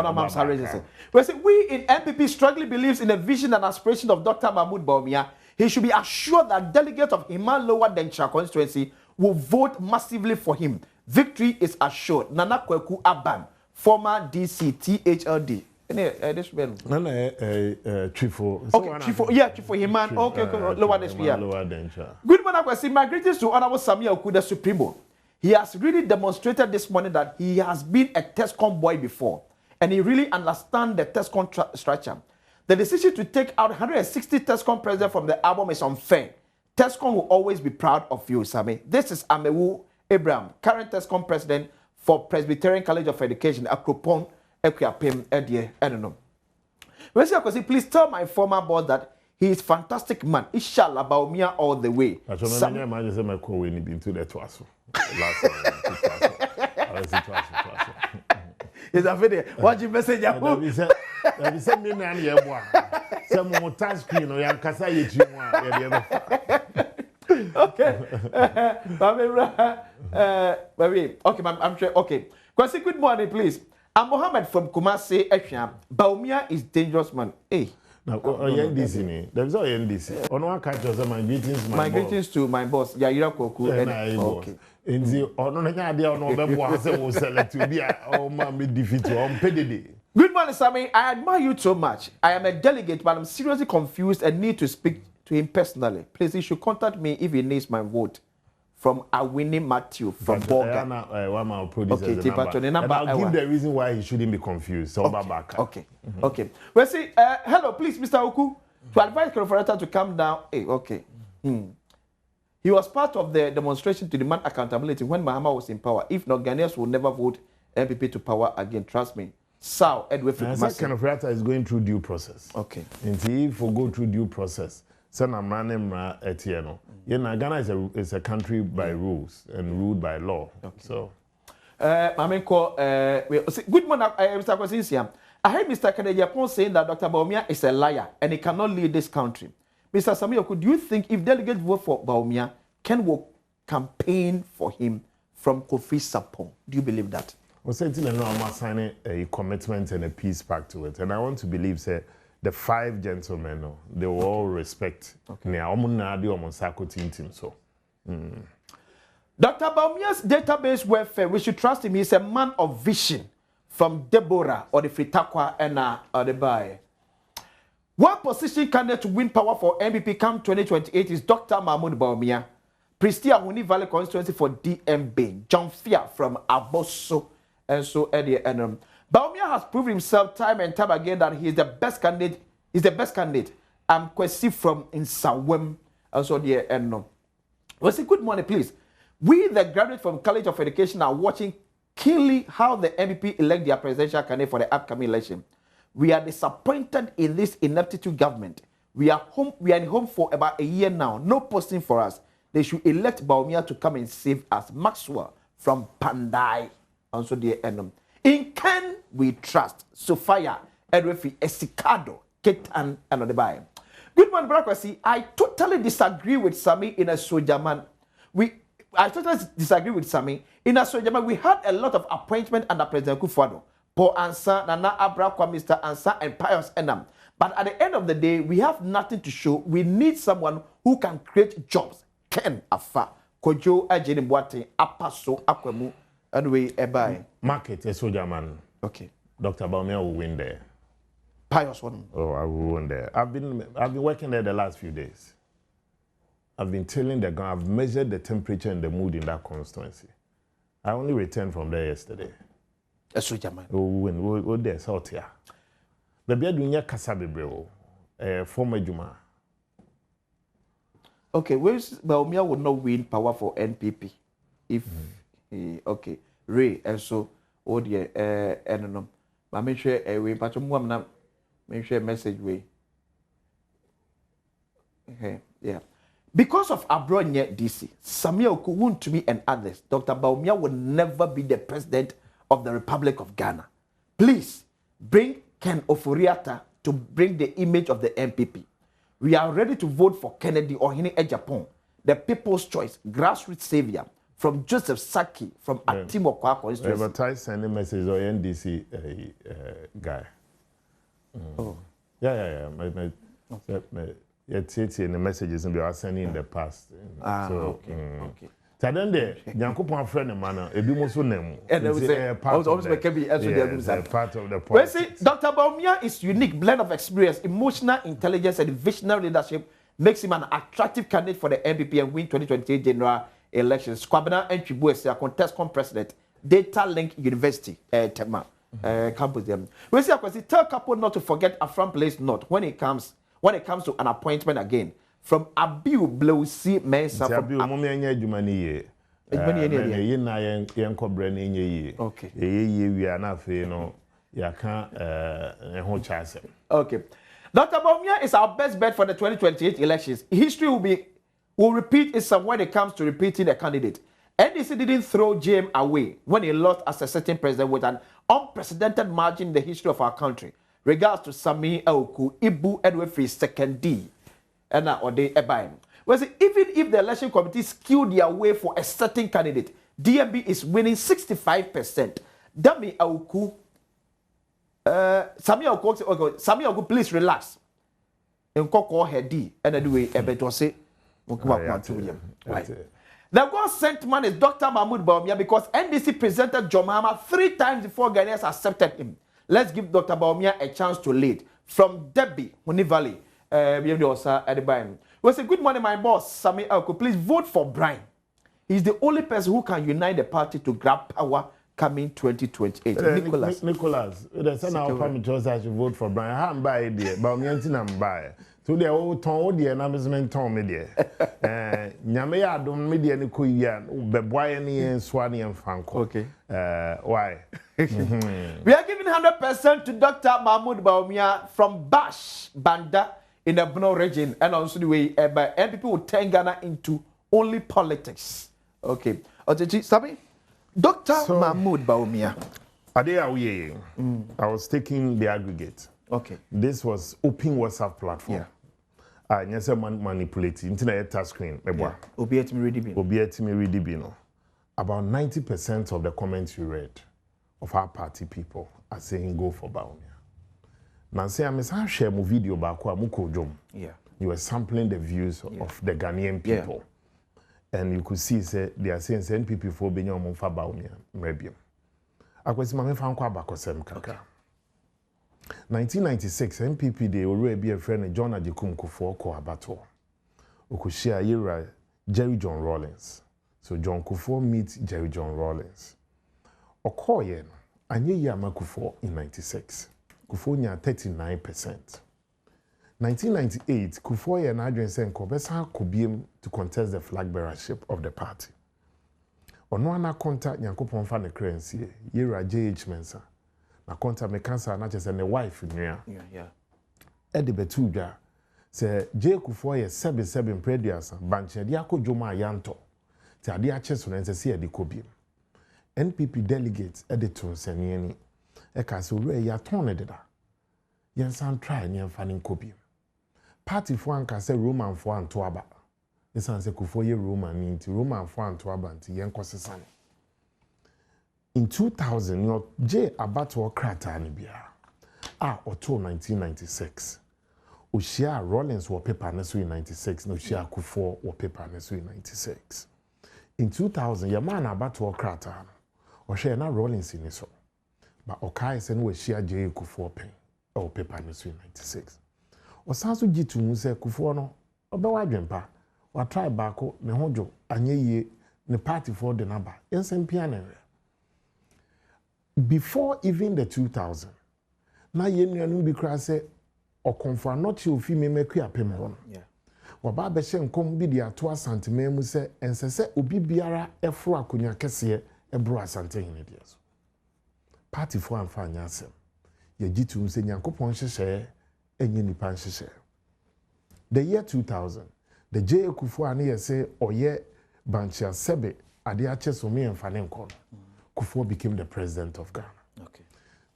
[SPEAKER 1] NPP strongly believes in the vision and aspiration of Dr. Mahmoud Bawumia. He should be assured that delegates of Himan Lower Dencha constituency will vote massively for him. Victory is assured. Nana Kweku Aban, former DC THLD.
[SPEAKER 3] Trifo.
[SPEAKER 1] Okay, Trifo. Yeah, Trifo Himan. Okay, Lower Dencha. Good morning, Agwesi. My greetings to Honorable Sammi Awuku, the Supremo. He has really demonstrated this morning that he has been a TESCOM boy before. And he really understands the TESCOM structure. The decision to take out 160 TESCOM presidents from the album is unfair. TESCOM will always be proud of you, Sammi. This is Amewu Abraham, current TESCOM president for Presbyterian College of Education, Akropon, Equiapem, Edie, I don't know. Please tell my former boss that he is a fantastic man. Inshallah, Bawumia all the way. Is a video. What you message?
[SPEAKER 3] Let me send me none here. Some more touch screen or young Kasa.
[SPEAKER 1] Okay. Okay, I'm sure. Okay. Good morning, please. I'm Mohammed from Kumasi, Esham. Bawumia is dangerous man. Hey.
[SPEAKER 3] Now, NDC. There's no NDC. On one catch of my greetings,
[SPEAKER 1] my greetings to my boss, Yaira Koku.
[SPEAKER 3] Okay. In the idea on will select to be defeat on PDD.
[SPEAKER 1] Good morning, Sammi. I admire you so much. I am a delegate, but I'm seriously confused and need to speak to him personally. Please, he should contact me if he needs my vote. From Awini Matthew from Boga. Okay,
[SPEAKER 3] I'll give the reason why he shouldn't be confused. So
[SPEAKER 1] okay. Okay. Well, see, hello, please, Mr. Awuku, to advise Korofarata to come down. Hey, okay. He was part of the demonstration to demand accountability when Mahama was in power. If not, Ghanaians will never vote NPP to power again. Trust me. Sao Edward
[SPEAKER 3] Korofarata is going through due process.
[SPEAKER 1] Okay.
[SPEAKER 3] And if we go through due process, Ghana is a country by rules and ruled by law. Okay. So,
[SPEAKER 1] good morning, Mr. Kwesi. I heard Mr. Kennedy Japon saying that Dr. Bawumia is a liar and he cannot lead this country. Mr. Sammi Awuku, do you think if delegates vote for Bawumia, Ken will campaign for him from Kofi Sapong? Do you believe that?
[SPEAKER 3] Well, certainly, no, I'm signing a commitment and a peace pact to it. And I want to believe, say, the 5 gentlemen, no, they will all respect. Okay.
[SPEAKER 1] Dr. Bawumia's database welfare, we should trust him. He's a man of vision from Deborah or the Fritakwa and the Baye. One position candidate to win power for NPP come 2028 is Dr. Mahmoud Bawumia, Prestia Huni Valley constituency for DMB, John Fia from Aboso, and so Eddie Enum. Bawumia has proven himself time and time again that he is the best candidate. He's the best candidate. I'm Kwesi from Insawem, and so the Enum. Well, say good morning, please. We, the graduates from College of Education, are watching keenly how the NPP elect their presidential candidate for the upcoming election. We are disappointed in this ineptitude government. We are in home for about a year now. No posting for us. They should elect Bawumia to come and save us. Maxwell from Pandai. Also the Enum. In Ken we trust. Sophia, Edrefi, Esikado, Ketan, and Odebai. Good morning, Brakwasi. I totally disagree with Sammi in a Sojaman. I totally disagree with Sammi. In a Sojaman, we had a lot of appointment under President Kufuor. Paul Ansa, Nana Abrakwa, Mr. Ansa, and Pius Enam. But at the end of the day, we have nothing to show. We need someone who can create jobs. Ken Afa, Kojo, Ajeni Boate, Apaso, Akwemu, anyway, Ebai.
[SPEAKER 3] Market, a soldier man.
[SPEAKER 1] Okay.
[SPEAKER 3] Dr. Bawumia will win there.
[SPEAKER 1] Pius one.
[SPEAKER 3] Oh, I will win there. I've been working there the last few days. I've been telling the guy, I've measured the temperature and the mood in that constituency. I only returned from there yesterday.
[SPEAKER 1] A soldier man.
[SPEAKER 3] We'll there, out here. Baby, I do not kasabe bro. Former Juma.
[SPEAKER 1] Okay, Bawumia will not win power for NPP if okay. Ray and so oh dear no. But make sure we patch more make sure message way. Okay, yeah. Because of Abronya DC, Sammi Awuku won to me and others, Dr. Bawumia will never be the president of the Republic of Ghana. Please bring Ken Oforiatta to bring the image of the NPP. We are ready to vote for Kennedy or Hine Ejapon, the people's choice, grassroots savior, from Joseph Saki, from Atimokwa constituency.
[SPEAKER 3] Advertise sending message or NDC guy. Oh. Yeah. It's in the messages and we are sending in the past. Okay. So then the Yankupon friend of man, a bit more so name. And part of the point.
[SPEAKER 1] Well, see, Dr. Bawumia is unique blend of experience, emotional intelligence, and visionary leadership makes him an attractive candidate for the NPP and win 2028 general elections. Kwabena Nchibu is a contestant president, Data Link University, Tema campus. We see a tell couple not to forget Afram Place North when it comes to an appointment again. From Abiu Blowsi Mensa from
[SPEAKER 3] Abiu Momenya Jumani. Okay. We are not no
[SPEAKER 1] okay. Dr. Bawumia is our best bet for the 2028 elections. History will repeat itself when it comes to repeating a candidate. NDC didn't throw JM away when he lost as a sitting president with an unprecedented margin in the history of our country. Regards to Sammi Awuku, Ibu Edwefri second D. And or they ebaim. Well, see, even if the election committee skewed their way for a certain candidate, DMB is winning 65%. Sammi Awuku, Sammi Awuku, please relax. And call her D. And anyway, Ebeto say, the God sent man is Dr. Mahmoud Bawumia because NDC presented John Mahama 3 times before Ghanaians accepted him. Let's give Dr. Bawumia a chance to lead. From Debbie, Huni Valley. Well, say, good morning, my boss, Sammi Awuku. Please vote for Brian. He's the only person who can unite the party to grab power coming 2028.
[SPEAKER 3] Nicholas, the son of family chose I should vote for Brian. I am by idea, but I'm buy. So they all told the announcement told me there. Nyamea Adom media ni kuya, Beboy and Swani and Franco.
[SPEAKER 1] Okay.
[SPEAKER 3] Why?
[SPEAKER 1] We are giving 100% to Dr. Mahmoud Bawumia from Bash Banda in the Bono region, and also the way and people will turn Ghana into only politics. Okay. Sammi, Dr. Mahmoud Bawumia.
[SPEAKER 3] I was taking the aggregate.
[SPEAKER 1] Okay.
[SPEAKER 3] This was open WhatsApp platform.
[SPEAKER 1] Yeah.
[SPEAKER 3] yes, manipulating internet touch screen.
[SPEAKER 1] Obi etimi
[SPEAKER 3] read it, no. About 90% of the comments you read of our party people are saying go for Bawumia. Now say I'm share my video back
[SPEAKER 1] yeah.
[SPEAKER 3] You were sampling the views of the Ghanaian people. And you could see say they are saying NPP for being on for Bawumia. Maybe. I was my fan kwa bakosem kaka. 1996 NPP they already be a friend John Ajikum Kufuor ko abato. Okushia yira Jerry John Rawlings. So John Kufuor meets Jerry John Rawlings. Okoye no anye yama Kufuor in 96. Kufuor nya 39%. 1998 Kufuor ye na adwen say nkobesa kobiem to contest the flag bearership of the party. Ono ana contact Nyankopon fa ne currency yira JH Mensa. Na contact me cancer na chese ne wife nua.
[SPEAKER 1] Yeah.
[SPEAKER 3] Ede betu dwa say J Kufuor ye 77 predias banche dia kodwoma yanto. Ti ade ache so nse se ede kobiem. NPP delegates ede tonsani ani. E ka so we ya ton ne deda. Yen san try ne mfani kobiem. Party fo anka se Roman fo anto aba. Esan se Kufuor ye Roman ni nti Roman fo anto aba nti yen kosesane. In 2000 your J abato krata ni bia. Oto 1996. Oshia Rawlings wo paper na so in 96 no Oshia Kufuor wo paper na so in 96. In 2000 your man abato krata no. Ohwe na Rawlings ni so. But Okai se no Oshia J Kufuor pen wo paper na so in 96. Osanso gitu mu se Kufuor no obewa adwempa. Wa try baako ne hojo anyeye ne party for the number. Ensempia na before even the 2000 na yenuanu bi kra se okonfo not you fi memeku apem ho no wa ba be hye nkom bi dia to asantema mu se ensese obi biara efro akonya kese ebro asante hene dia so party for amfa anya asem ye gitu se Nyankopon hyehye enye nipa hyehye the year 2000 the J Kufuor ani ye se oye banchia sebe ade ache so me emfa ne nko Kufuor became the president of Ghana.
[SPEAKER 1] Okay.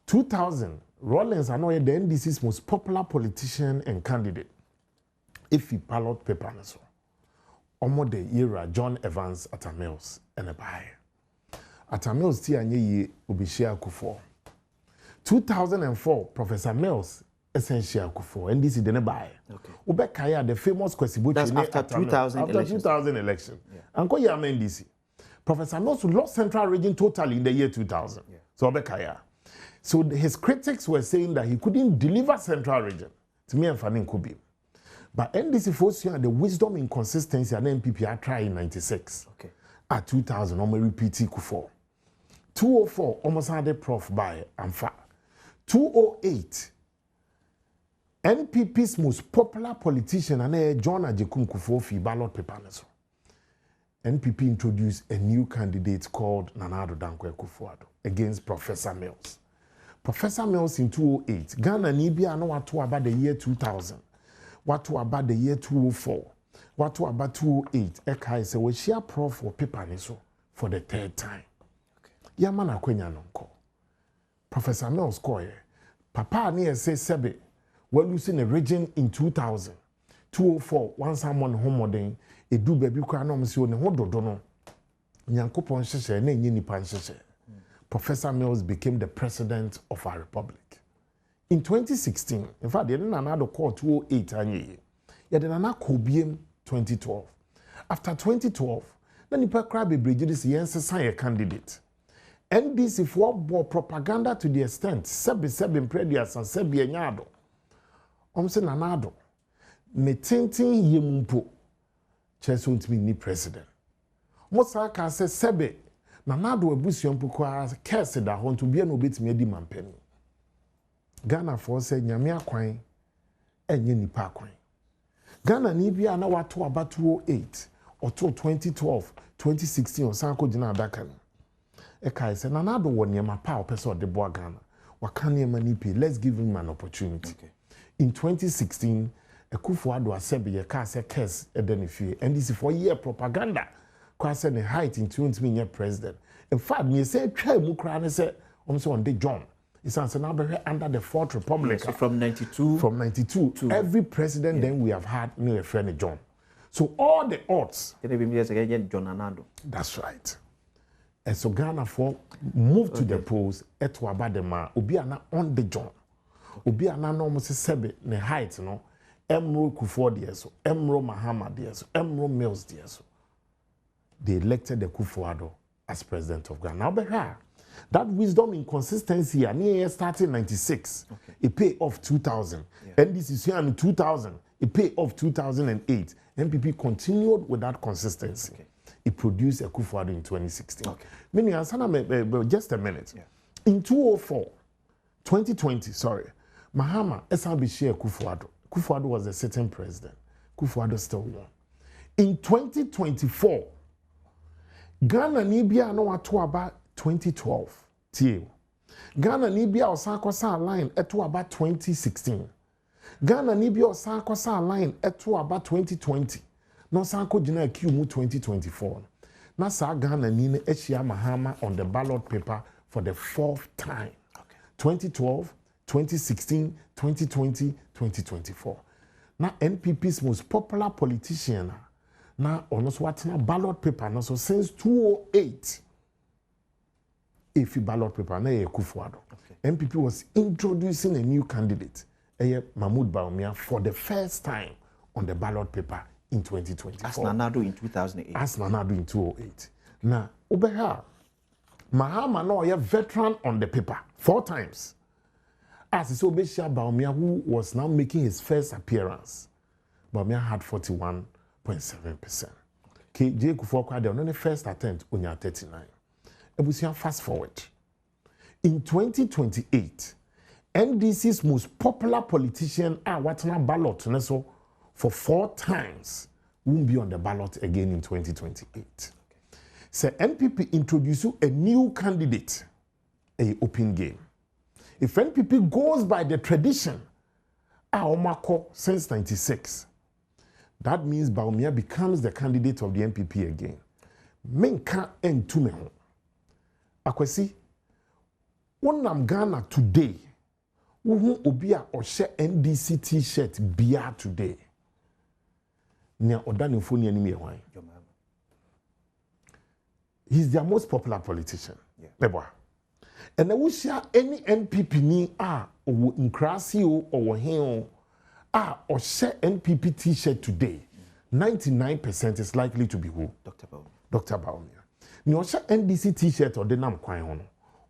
[SPEAKER 3] 2000, Rawlings are now the NDC's most popular politician and candidate. If he ballot paper na so. Omo the era John Evans Atamils and a buy. Atamils ti anye ye obishia Kufuor. 2004, Professor Mills essential Kufuor NDC didn't buy. Okay. Ubekaya the famous Kwesibochi.
[SPEAKER 1] That's after
[SPEAKER 3] 2000 election. And ko yama NDC. Professor Mills lost Central Region totally in the year 2000. So Obekaya. So his critics were saying that he couldn't deliver Central Region. To me, I'm finding Kubi. But NDC forced the wisdom and consistency and NPP are trying in 96. Okay. At 2000, I'm repeating Kufuor. 204, almost had a prof by Amfa. 208, NPP's most popular politician and John Ajikum Kufuor fi ballot paper. NPP introduced a new candidate called Nana Addo Dankwa Akufo-Addo against Professor Mills. Professor Mills in 2008, Ghana Nibia no watu about the year 2000, watu about the year 204, watu about 208, Eka is a share prof for paper for the third time. Okay. Yamana kwenya nonko. Professor Mills koye, Papa ni say sebe, we're losing a region in 2000, 204, one someone home edu baby kwa no msi one ho dodo no Nyankopon hyehye na enye nipa hyehye. Professor Mills became the president of our republic in 2016. In fact, they didn't another call 208 anye ye did na kobiem 2012. After 2012 na nipa kra bebrege dis yensesan ye candidate NDC for propaganda to the extent sebi predias and sebi enyado omse nanado ne tintin yemumpo Chelsea won't be president. Mosa ka se sebe na nado abusuampo kwa kese da ho to bia no betimi adi mampani. Ghana for say nyame akwan enye nipa akwan. Ghana ni bia na wato aba 208 oto 2012 2016 osanko gina adaka no. E kai se na nado wo niema pa opese ode bo Ghana. Waka niema ni pe, let's give him an opportunity. Okay. In 2016 Akufo-Addo asebe ye ka se case edenifie and this for year propaganda kwa se ne height in 20 president. In fact me say twa mu kra ne se on the John It's now under the Fourth Republic.
[SPEAKER 1] So from 92.
[SPEAKER 3] From 92. Every president then we have had a friend John. So all the odds.
[SPEAKER 1] John Anando.
[SPEAKER 3] That's right. And so Ghana for move to the polls at Wabadema. Obiana on the John. Obiana no almost sebe ne height no. Emro Kufuor so Emro Mahama so Emro Mills so. They elected the Kufuor as president of Ghana. Now that wisdom in consistency and started in 96. Okay. It paid off 2000. And this is here in 2000. It paid off 2008. NPP continued with that consistency. Okay. It produced a Kufuor in 2016. Okay. Meaning, just a minute. Yeah. In 2020, Mahama SRB Kufuor. Kufuor was the sitting president. Kufuor still won. In 2024, Ghana Nibia no to about 2012. Ghana Nibia Osakosa line at to about 2016. Ghana Nibia Osakosa line at to about 2020. No Sanko Jina Q 2024. Nasa Ghana Nine Echia Mahama on the ballot paper for the 4th time. Okay. 2012, 2016, 2020, 2024. Now NPP's most popular politician now on what ballot paper now so since 2008. If you ballot paper na Kufuor. NPP was introducing a new candidate, Bawumia, for the first time on the ballot paper in 2024.
[SPEAKER 1] As Nanado in 2008.
[SPEAKER 3] As Nanado in 2008. Now, Obeha, Mahama no a veteran on the paper 4 times. As is Obesha Bawumia, who was now making his first appearance, Bawumia had 41.7%. J. Kufuor Kwade on the first attempt on 39. Ebusian fast forward. In 2028, NDC's most popular politician Watana ballot for 4 times won't be on the ballot again in 2028. So NPP introduced a new candidate, a open game. If NPP goes by the tradition, Omako since 96, that means Bawumia becomes the candidate of the NPP again. Menka entumeho. Akwesi, wonam Ghana today, wohu obia oshe NDC t-shirt bia today. Nia odani phone ni me He's their most popular politician. Yeah. And I wish any NPP ni or Nkrasi or hen or share NPP t-shirt today. 99% is likely to be who? Dr. Bawumia. You share NDC t-shirt or the nam kwan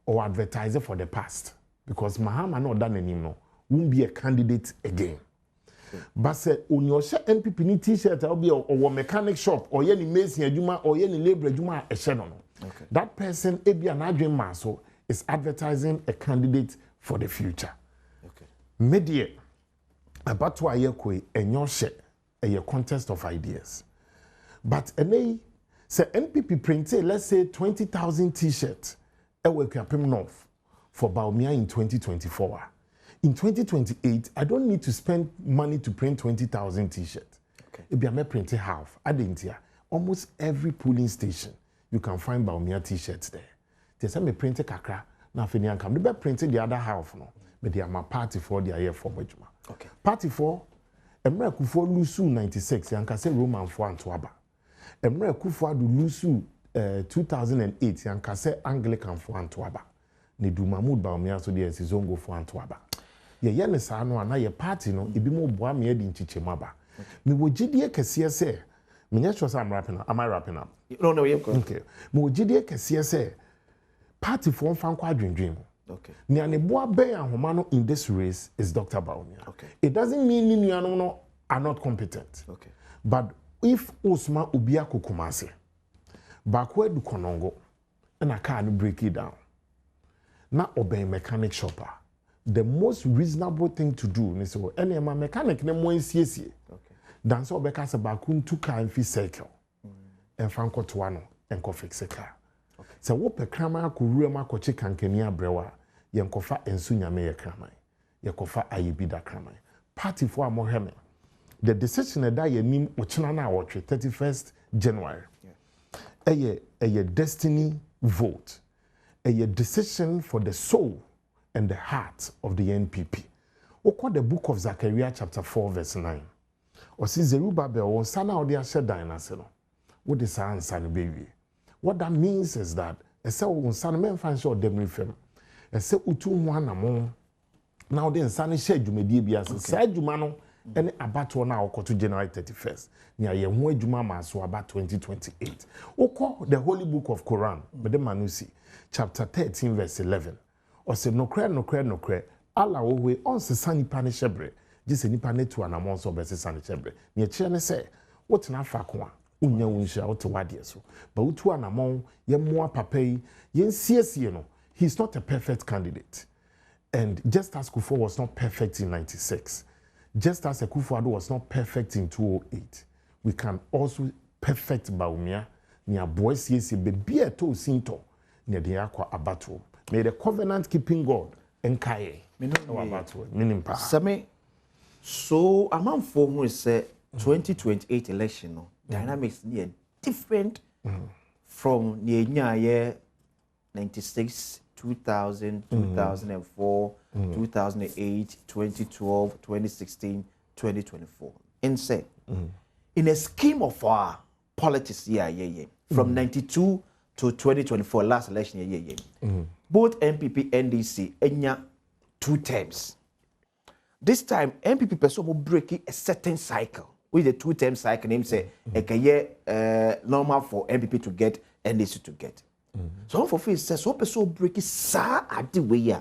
[SPEAKER 3] or advertiser for the past because Mahama no done anymore won't be a candidate again. But say on your share NPP t-shirt will be or mechanic shop or any mason juma or any labor juma a shadow. Okay. That person be an adream maso is advertising a candidate for the future. Okay. Media about why you koi and your share a contest of ideas. But say NPP printed, let's say 20,000 t-shirts north for Bawumia in 2024. In 2028, I don't need to spend money to print 20,000 t-shirts. Okay. If I may print half, I didn't hear. Almost every polling station, you can find Bawumia t-shirts there. They say me print kakra, na finian come. They printed the other half no, but they are my party for the year for Majuma. Okay. Party for Emre Kufuor Lusu 96, yanka say Roman for Antwaba. Emre Kufuor Lusu 2008, yanka say Anglican for Antwaba. Ne du Mahmoud Bawumia so there is zongo for Antwaba. Ye yene sa no na ye party no ebi mo boa me edi nchichemaba. Me wogidie kese say me nya sure say I'm wrapping up. Am I wrapping up?
[SPEAKER 1] No, you go.
[SPEAKER 3] Okay. Me wogidie kese say party for fan kwa dwendwen. Okay. Ni aneboa ben ahoma no in this race is Dr. Bawumia. Okay. It doesn't mean ni no are not competent. Okay. But if Osman Obia Kukumase backward du Konongo and I can't break it down. Now obey mechanic shopper. The most reasonable thing to do is so any mechanic ne mo nsiesie. Okay. Dan so obeka se bakun two car and fi cycle. And fanko toano and ko fix car. Okay. So wo pe krama ko ruema ko che kankani abrewa ye nkofa ensu nyame ye kraman. Ye kofa ayebida kraman. Party for amoheme. The decision that ye nim ochina na awotwe 31st January. Yeah. A destiny vote. A decision for the soul and the heart of the NPP. Oko the book of Zechariah chapter 4 verse 9. Osi Zerubbabel won sana odi ahye dan na se no. Wo de sa ansa no bewie. What that means is that ese won sana men fan sure dem refem. Ese utu ho anamo na odi nsa ne hye adwumadie bia se sa adwuma no ene abato na okoto January 31st. Nia ye ho adwuma ma so about 2028. Oko the holy book of Quran, Bede Manusi chapter 13 verse 11. Ose nokre Allah we on se sanipa ne hyebre. Jise nipa ne to anamon so be se sane hyebre. Ne kire ne se what na fa ko a unya wunhia what wade so. Ba utu anamon ye moa papa yi ye siesie no. He's not a perfect candidate. And just as Kufuor was not perfect in 96, just as Akufo-Addo was not perfect in 2008, we can also perfect Bawumia. Nia boys yes be a to sinto near the aqua abato. May the covenant keeping God enkaye.
[SPEAKER 1] Sammi, so among for who say 2028 election no dynamics near different from near year 96, 2000, 2004, 2008, 2012, 2016, 2024. And say in a scheme of our politics from 92 to 2024 last election both NPP NDC enya 2 terms. This time NPP Presidential breaking a certain cycle with the 2-term cycle name say normal for NPP to get NDC to get. So for face says so person break it sa at the way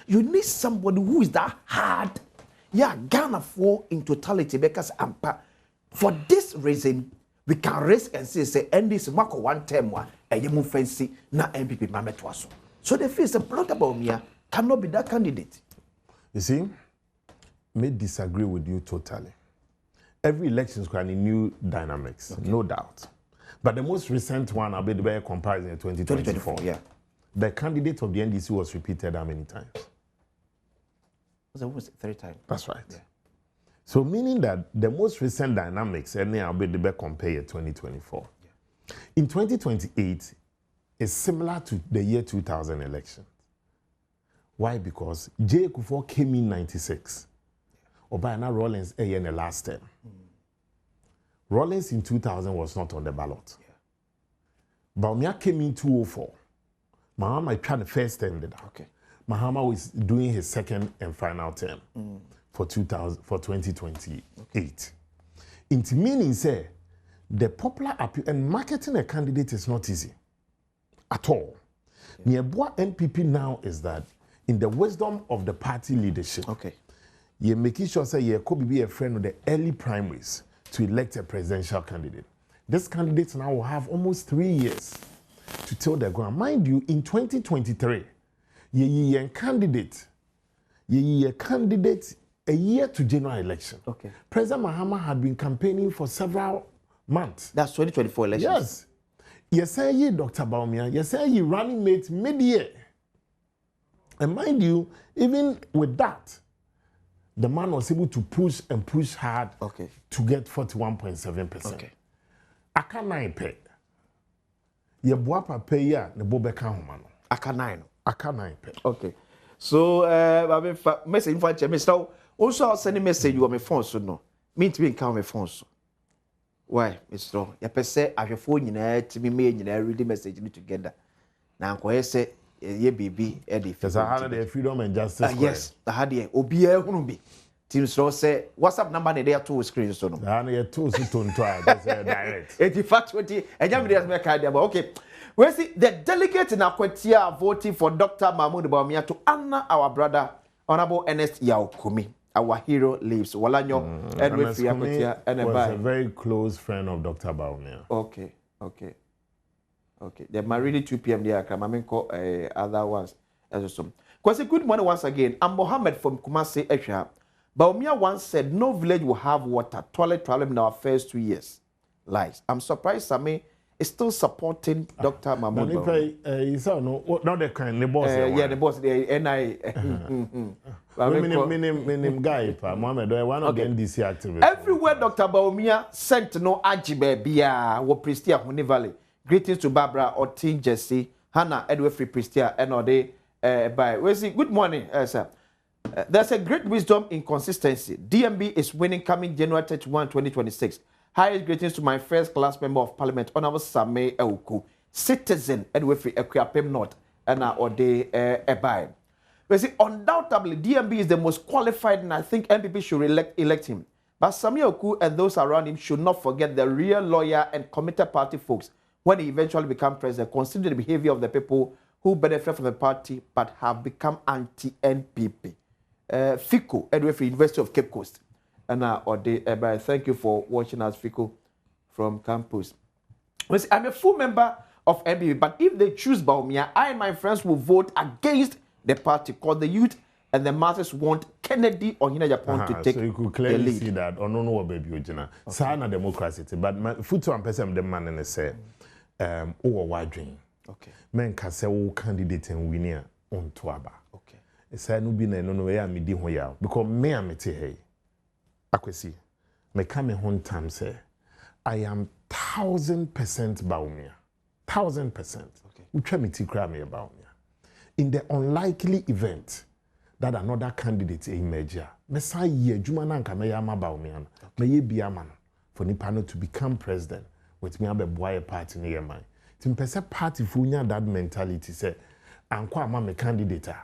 [SPEAKER 1] you need somebody who is that hard. Yeah, Ghana for in totality because for this reason we can risk and say NDC mark 1 term one and you move fancy na NPP mametwaso. So the face the plot about me cannot be that candidate.
[SPEAKER 3] You see, may disagree with you totally. Every election is going to new dynamics, no doubt. But the most recent one, I'll be the better comparison in 2024.
[SPEAKER 1] Yeah.
[SPEAKER 3] The candidate of the NDC was repeated how many times?
[SPEAKER 1] Was almost 3 times.
[SPEAKER 3] That's right.
[SPEAKER 1] Yeah.
[SPEAKER 3] So meaning that the most recent dynamics, and I'll be the better compare 2024. Yeah. In 2028, is similar to the year 2000 election. Why? Because J. Kufuor came in 96. Obayana Rawlings in the last term. Rawlings in 2000 was not on the ballot. Yeah. Bawumia came in 2004. Mahama tried the first term. Okay. Mahama was doing his second and final term for 2028. Okay. It meaning say the popular appeal and marketing a candidate is not easy at all. Yeah. What NPP now is that in the wisdom of the party leadership, you're making sure say you could be a friend of the early primaries to elect a presidential candidate. This candidate now will have almost 3 years to till the ground. Mind you, in 2023, you're a candidate a year to general election. Okay. President Mahama had been campaigning for several months.
[SPEAKER 1] That's 2024 elections.
[SPEAKER 3] Yes. You say you, Dr. Bawumia, you say you running mate mid-year. And mind you, even with that, the man was able to push and push hard to get 41.7%. Okay. Aka 9 pay. Ye boa papa ya ne bobeka homa no. Aka 9 pay.
[SPEAKER 1] Okay. So message for Mr. Also send message you on my phone so no. Me to be count my phone so. Why, Mr. Ya pese ahwefo nyina ti me nyina read message ni together. Na anko say ye baby Eddie.
[SPEAKER 3] Because I had the freedom and justice.
[SPEAKER 1] Yes, I had the Obia Hunubi. Team Straw say, WhatsApp number there to screen so no.
[SPEAKER 3] I had 2 to try. That's direct.
[SPEAKER 1] 8520. And you have make idea about okay. We see the delegate in Akwatia voting for Dr. Mahmoud Bawumia to honor our brother, Honorable Ernest Yaokumi. Our hero lives. Walanyo Edward Akwatia and
[SPEAKER 3] was a very close friend of Dr. Bawumia.
[SPEAKER 1] Okay. They're married 2 p.m. there. I'm call other ones. Because good morning once again. I'm Mohammed from Kumasi, Esha. Bawumia once said no village will have water, toilet problem in our first 2 years. Lies. I'm surprised Sammi is still supporting Dr. Mahmoud Bawumia.
[SPEAKER 3] You saw no, not the kind, the boss.
[SPEAKER 1] Yeah, the boss, the NI.
[SPEAKER 3] Minim guy, Mohammed, one of the NDC activists.
[SPEAKER 1] Everywhere Dr. Bawumia sent no ajibe bia wo Prestia Huni Valley. Greetings to Barbara, Otin Jesse, Hannah, Edward Free Prestia, and Ode, by. We see. Good morning, sir. There's a great wisdom in consistency. DMB is winning coming January 31, 2026. Highest greetings to my first class member of parliament, Honorable Sammi Awuku, citizen, and with Equiapem North, and or they by. We see, undoubtedly, DMB is the most qualified, and I think NPP should elect him. But Sammi Awuku and those around him should not forget the real loyal and committed party folks when he eventually becomes president, consider the behavior of the people who benefit from the party but have become anti-NPP. FICO, Edward University of Cape Coast. And thank you for watching us, FICO, from campus. I'm a full member of NPP, but if they choose Bawumia, I and my friends will vote against the party because the youth and the masses want Kennedy or Hina Japan to take.
[SPEAKER 3] So you could clearly see that, or no, baby, Ojina. Sana democracy, but my foot to Mpensenpensemu the man and say, oh, wide dream. Okay. Men can say, oh, candidate and winner on Tuaba. Okay. Say no be no way I'm di hoya because me am te hey. Akwesi. Me come home time say I am 1000% Bawumia. 1000%. Okay. We try me to cry me Bawumia. In the unlikely event that another candidate emerge, me say ye juma na nka me ya ma Bawumia. Me ye bia man for nipa no to become president with me abe boy party ne ye man. Timpese party funya that mentality say anko ama me candidate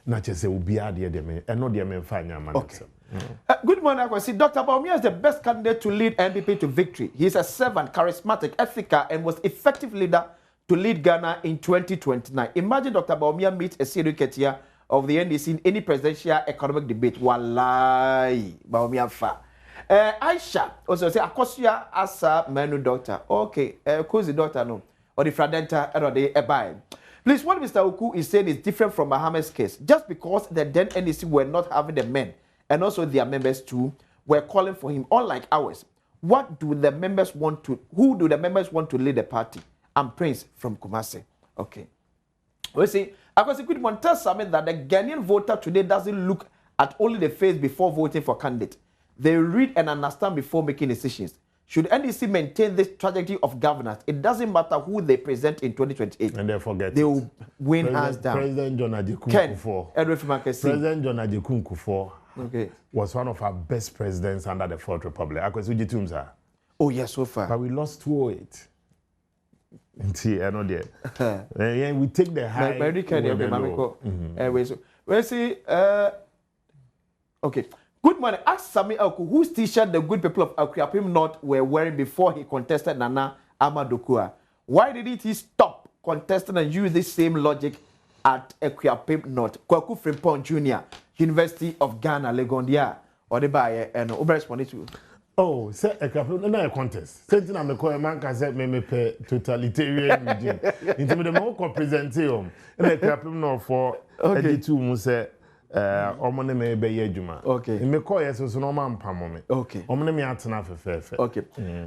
[SPEAKER 3] na chese obi ade de me eno de me mfa nya man.
[SPEAKER 1] Good morning, Akwesi. Dr. Bawumia is the best candidate to lead NPP to victory. He is a servant, charismatic, ethical, and was effective leader to lead Ghana in 2029. Imagine Dr. Bawumia meets a senior here of the NDC in any presidential economic debate. Wallahi, Bawumia fa. Aisha also say Akosia Asa Menu doctor. Okay, who's the doctor no? Or the Fradenta or the Ebai. Please, what Mr. Awuku is saying is different from Mohammed's case. Just because the then NDC were not having the men and also their members too were calling for him, unlike ours. What do the members want to? Who do the members want to lead the party? I'm Prince from Kumasi. Okay. We see. Because good one tells Sammy that the Ghanaian voter today doesn't look at only the face before voting for candidate. They read and understand before making decisions. Should NDC maintain this trajectory of governance, it doesn't matter who they present in 2028. And they forget they will win hands down.
[SPEAKER 3] President John Ajikun Kufuor. President John Ajikun Kufuor was one of our best presidents under the Fourth Republic.
[SPEAKER 1] Oh, yes, so far.
[SPEAKER 3] But we lost 208. We take the high.
[SPEAKER 1] We see. Okay. Good morning. Ask Sammi Awuku whose t-shirt the good people of Equiapem North were wearing before he contested Nana Amadokua. Why didn't he stop contesting and use this same logic at Equiapem North? Kwaku Frimpong Jr., University of Ghana, Legondia, or the buyer, and over responded to.
[SPEAKER 3] Oh, say Equiapem, no contest. Something I'm a call man can say me pay totalitarian regime. Into the more representative, and Equiapem North for 82 Muse. Omone me be yejuma. Okay. Me call yes so no man pamome. Okay. Omone me atena fefe. Okay.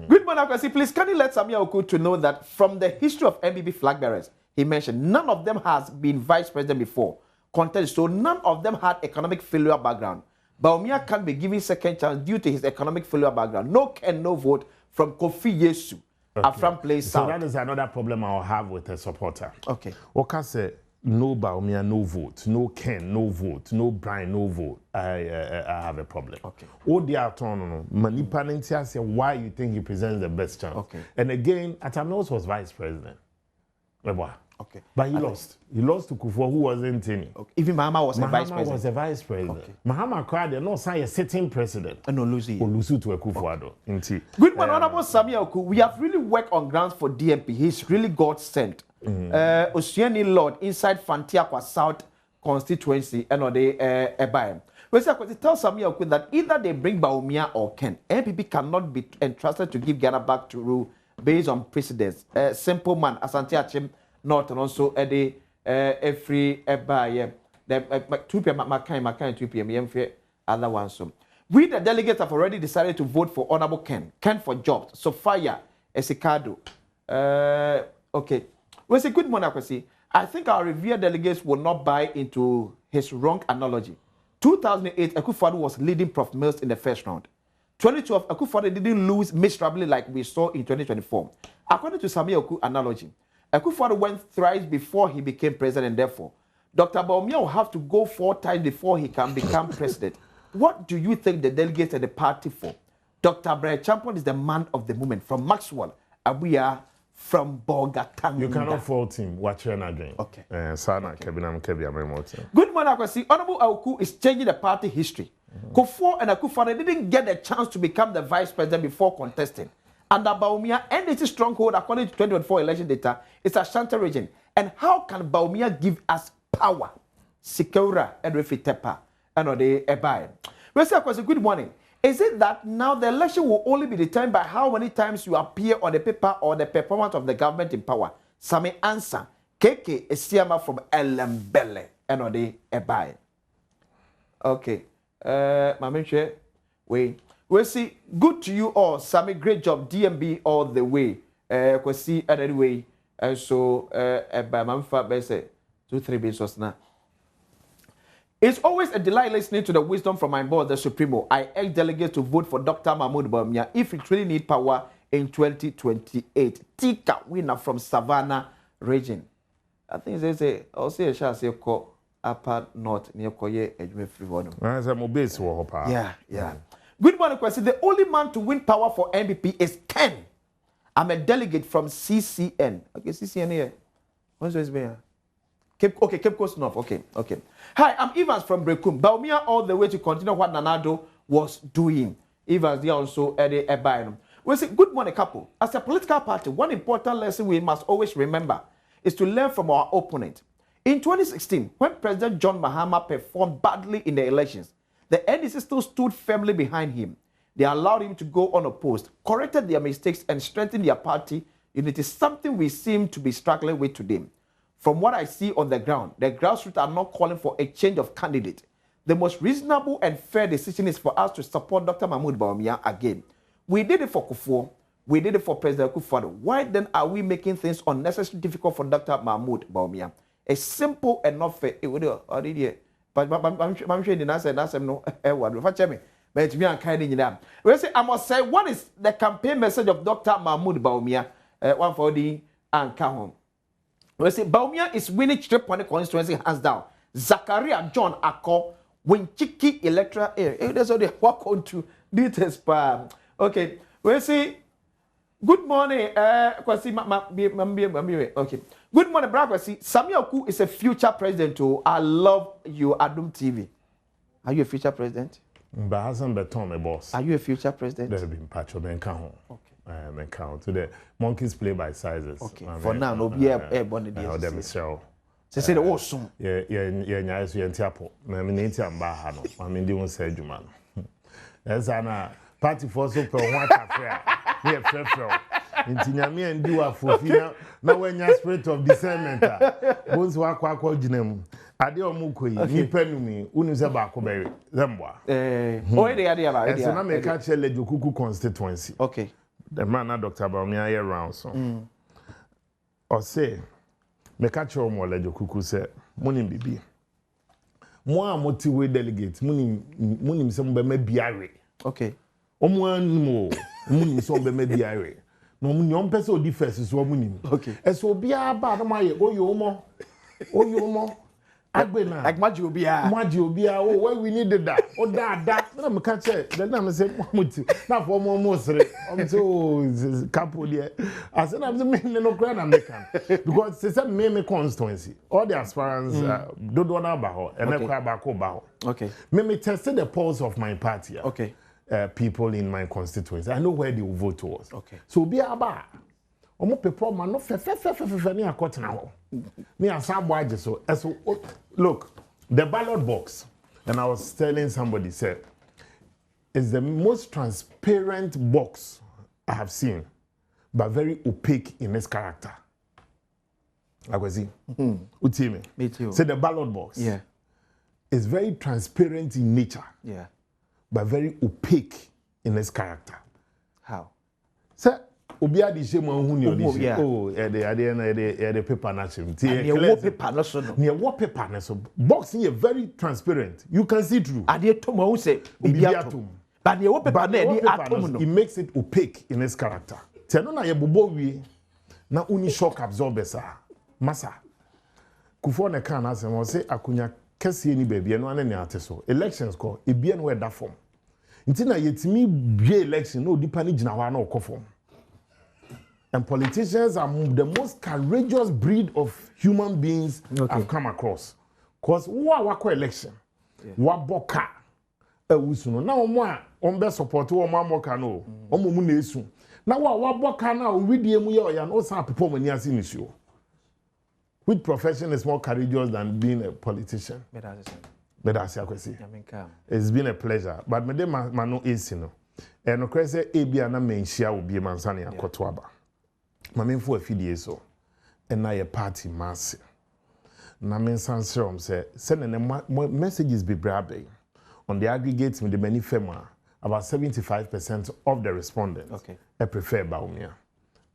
[SPEAKER 3] Good morning, Akwesi. Please can you let Sammi Awuku to know that from the history of NPP flag bearers, he mentioned none of them has been vice president before. Contest, so none of them had economic failure background. Bawumia can be given second chance due to his economic failure background. No can no vote from Kofi Yesu. From place so that is another problem I'll have with a supporter. Okay. Oka say no Bawumia, no vote. No Ken, no vote. No Brian, no vote. I have a problem. Okay. Odia Tono, Manipanentia say why you think he presents the best chance. Okay. And again, Atamnos was vice president. Okay. But he lost. He lost to Kufuor, who wasn't any. Okay. Even Mahama was a vice president. Was a vice president. Okay. Mahama cried, no say a sitting president. And no losing. Or lose to a Kufuor. Okay. Good
[SPEAKER 1] morning, Honorable Sammi Awuku. We have really worked on grounds for DMP. He's really God sent. Osuani Lord inside Fantiakwa South constituency and they buy. We say tell Sammi Awuku that either they bring Bawumia or Ken. NPP cannot be entrusted to give Ghana back to rule based on precedents. Simple man, Asante Achim North and also every buy. The 2 p.m. Makai 2 p.m. Other one so. We the delegates have already decided to vote for Honorable Ken for jobs. Sophia Esikado. Okay. We say good morning, Akwesi. I think our revered delegates will not buy into his wrong analogy. 2008, Akufo-Addo was leading Prof. Mills in the first round. 2012, Akufo-Addo didn't lose miserably like we saw in 2024. According to Sammi Awuku analogy, Akufo-Addo went thrice before he became president, and therefore, Dr. Bawumia will have to go 4 times before he can become president. What do you think the delegates and the party for? Dr. Brian Champon is the man of the moment from Maxwell. Abuya from Bogatanga.
[SPEAKER 3] You cannot fault him. Watch your dream.
[SPEAKER 1] Okay.
[SPEAKER 3] Sana Kebinam Kebia.
[SPEAKER 1] Good morning, Akwasi. Honorable Awuku is changing the party history. Kufuor and Akufo didn't get the chance to become the vice president before contesting. And Bawumia and its stronghold, according to 2024 election data, is Ashanti region. And how can Bawumia give us power? Sikora and Refitepa and Ode Ebai. We say, Akwasi, good morning. Is it that now the election will only be determined by how many times you appear on the paper or the performance of the government in power? Sammi answer. KK Esiama from Elembele and Ode Ebai. Okay. Mamenche, we see good to you all. Sammi, great job. DMB all the way. Kwasi anyway. So by Mamfa Bese 2-3 besos now. It's always a delight listening to the wisdom from my board, the Supremo. I urge delegates to vote for Dr. Mahmoud Bawumia if it really need power in 2028. Tika winner from Savannah region. I think they say, I'll say a shall say call upper north near Koye Edme Free one. Yeah. Good morning, question. The only man to win power for NPP is Ken. I'm a delegate from CCN. Okay, CCN here. What's this here? Cape Coast North. Okay. Hi, I'm Evans from Brekum. Bawumia all the way to continue what Nanado was doing. Evans, they also Eddie Ebainum. We say, good morning, couple. As a political party, one important lesson we must always remember is to learn from our opponent. In 2016, when President John Mahama performed badly in the elections, the NDC still stood firmly behind him. They allowed him to go unopposed, corrected their mistakes, and strengthened their party unity, something we seem to be struggling with today. From what I see on the ground, the grassroots are not calling for a change of candidate. The most reasonable and fair decision is for us to support Dr. Mahmoud Bawumia again. We did it for Kufuor. We did it for President Kufuor. Why then are we making things unnecessarily difficult for Dr. Mahmoud Bawumia? A simple and not fair. But I'm sure that's no me. But me and kind we say I must say, what is the campaign message of Dr. Mahmoud Bawumia? One for the and home. We say Bawumia is winning trip on the constituency hands down. Zachariah John Ako Winchiki electoral area. That's how they walk on to details. Okay. We say good morning. Okay. Good morning, brother. Sammi Awuku is a future president. Oh, I love you, Adom TV. Are you a future president?
[SPEAKER 3] Hasn't beton my boss.
[SPEAKER 1] Are you a future president?
[SPEAKER 3] There's been patch of okay. Count to the monkeys play by sizes.
[SPEAKER 1] Okay. For now, no be a bonnet.
[SPEAKER 3] Them show.
[SPEAKER 1] Say the awesome.
[SPEAKER 3] Yeah. Yes, we entiapo. I mean, it's a bahano. I mean, they won't say you man. That's an party for so per one affair. Yeah, fair. Intinyami and do a fulfill. Now when you spirit of discernment, bones work jinem. Adio mukui, ni penumi, unizeba koberi, zembwa.
[SPEAKER 1] Oh, the idea about it.
[SPEAKER 3] And so now make catch a Lejokuku constituency.
[SPEAKER 1] Okay.
[SPEAKER 3] The man, Dr. Bawumia, here round so. Or say, make catch your more Lejokuku say, Munim bibi. Moi motivate delegate, munim some be me biare.
[SPEAKER 1] Okay.
[SPEAKER 3] Omuan mo, munim some be me biare. No munyom person difference so munim.
[SPEAKER 1] Okay.
[SPEAKER 3] E so bia ba na maye oyomo. Agbena.
[SPEAKER 1] Like Maji
[SPEAKER 3] Obia. Oh, where we needed that. Oh, that. Let me catch it. Then I'm saying, now for more mostly. I'm so couple there. I said, I'm the main no grand American because it's a main constituency. All the aspirants don't know about and never back about.
[SPEAKER 1] Okay.
[SPEAKER 3] Me tested the polls of my party.
[SPEAKER 1] Okay.
[SPEAKER 3] People in my constituency. I know where they will vote towards.
[SPEAKER 1] Okay.
[SPEAKER 3] So be about. Omo people man no fe ni akotena ho. Me asabwaje so. Look, the ballot box, and I was telling somebody, said, is the most transparent box I have seen, but very opaque in its character. I was see. Utime.
[SPEAKER 1] Me too.
[SPEAKER 3] Say the ballot box.
[SPEAKER 1] Yeah.
[SPEAKER 3] Is very transparent in nature.
[SPEAKER 1] Yeah.
[SPEAKER 3] But very opaque in its character.
[SPEAKER 1] How?
[SPEAKER 3] Say Obia di shame on who you oh, the paper na shame.
[SPEAKER 1] Near paper no so.
[SPEAKER 3] Near paper na so. Box is very transparent. You can see through.
[SPEAKER 1] Ade to mo say Obia. But near paper na atom no.
[SPEAKER 3] It makes it opaque in its character. Tell no na ye bobo wi na uni shock absorbers massa. Kufo ne kan asem o say akunya kese ni baabi no ane ne ate so elections ko ebia no da form nti na yetimi bie election no dipa ni gina wa na okofom. And politicians are the most courageous breed of human beings I've come across. Because wako election, waboka ewusuno. Na omo a ombe support omo amoka no, omo mu na esu. Na waboka na owidie mu ye oya no san pepo mani ase nisuo. Which profession is more courageous than being a politician? It's been a pleasure. But me de mano esi no. E no kwese ebia na menhia obi mansane akoto aba. Mamemfo afidie so and na ye party mass na men sanserom say send messages be brabe on the aggregates with the many firma about 75% of the respondents I prefer Bawumia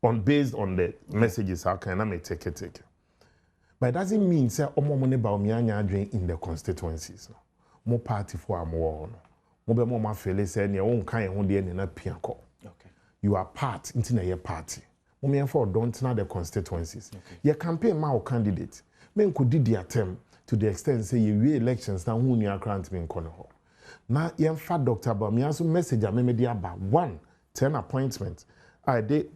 [SPEAKER 3] on based on the messages how can I may take it but it doesn't mean say omo money Bawumia nya adwen in the constituencies no mo party for am wo no mo be mo ma fele say ne won kan ho de ne na pianko you are part into na your party. For don't know the constituencies. Your campaign my candidate. Men could do the attempt to the extent say you elections now who near grant me in corner. Now you fat Dr. Bawumia message I made about 10 appointments. I did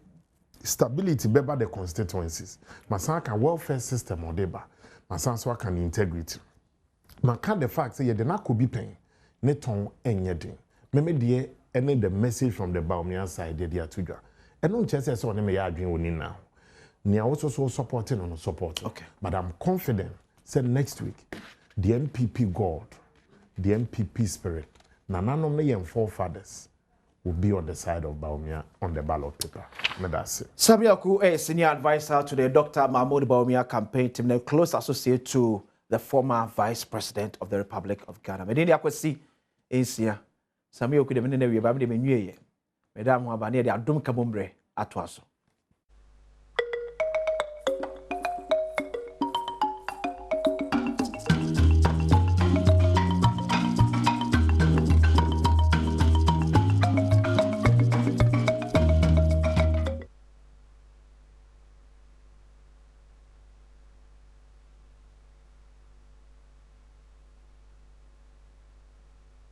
[SPEAKER 3] stability better the constituencies. Masaka welfare system or deba. Masanso can integrity. Maka the fact say you not could be paying. Neton enyeding. Meme die any the message from the Bawumia side they are to and no chance so on me adwin now. Nia also so supporting on support. But I'm confident say next week the NPP God, the NPP spirit, nananom ne yem forefathers will be on the side of Bawumia on the ballot paper. That's it. Sammi
[SPEAKER 1] Awuku, a senior advisor to the Dr. Mahmoud Bawumia campaign team, a close associate to the former Vice President of the Republic of Ghana. Medini akwesi ensia. Sammi Awuku de menene wi ba me de menwie ye. Madam Wabane de Adom kabombre atwaso.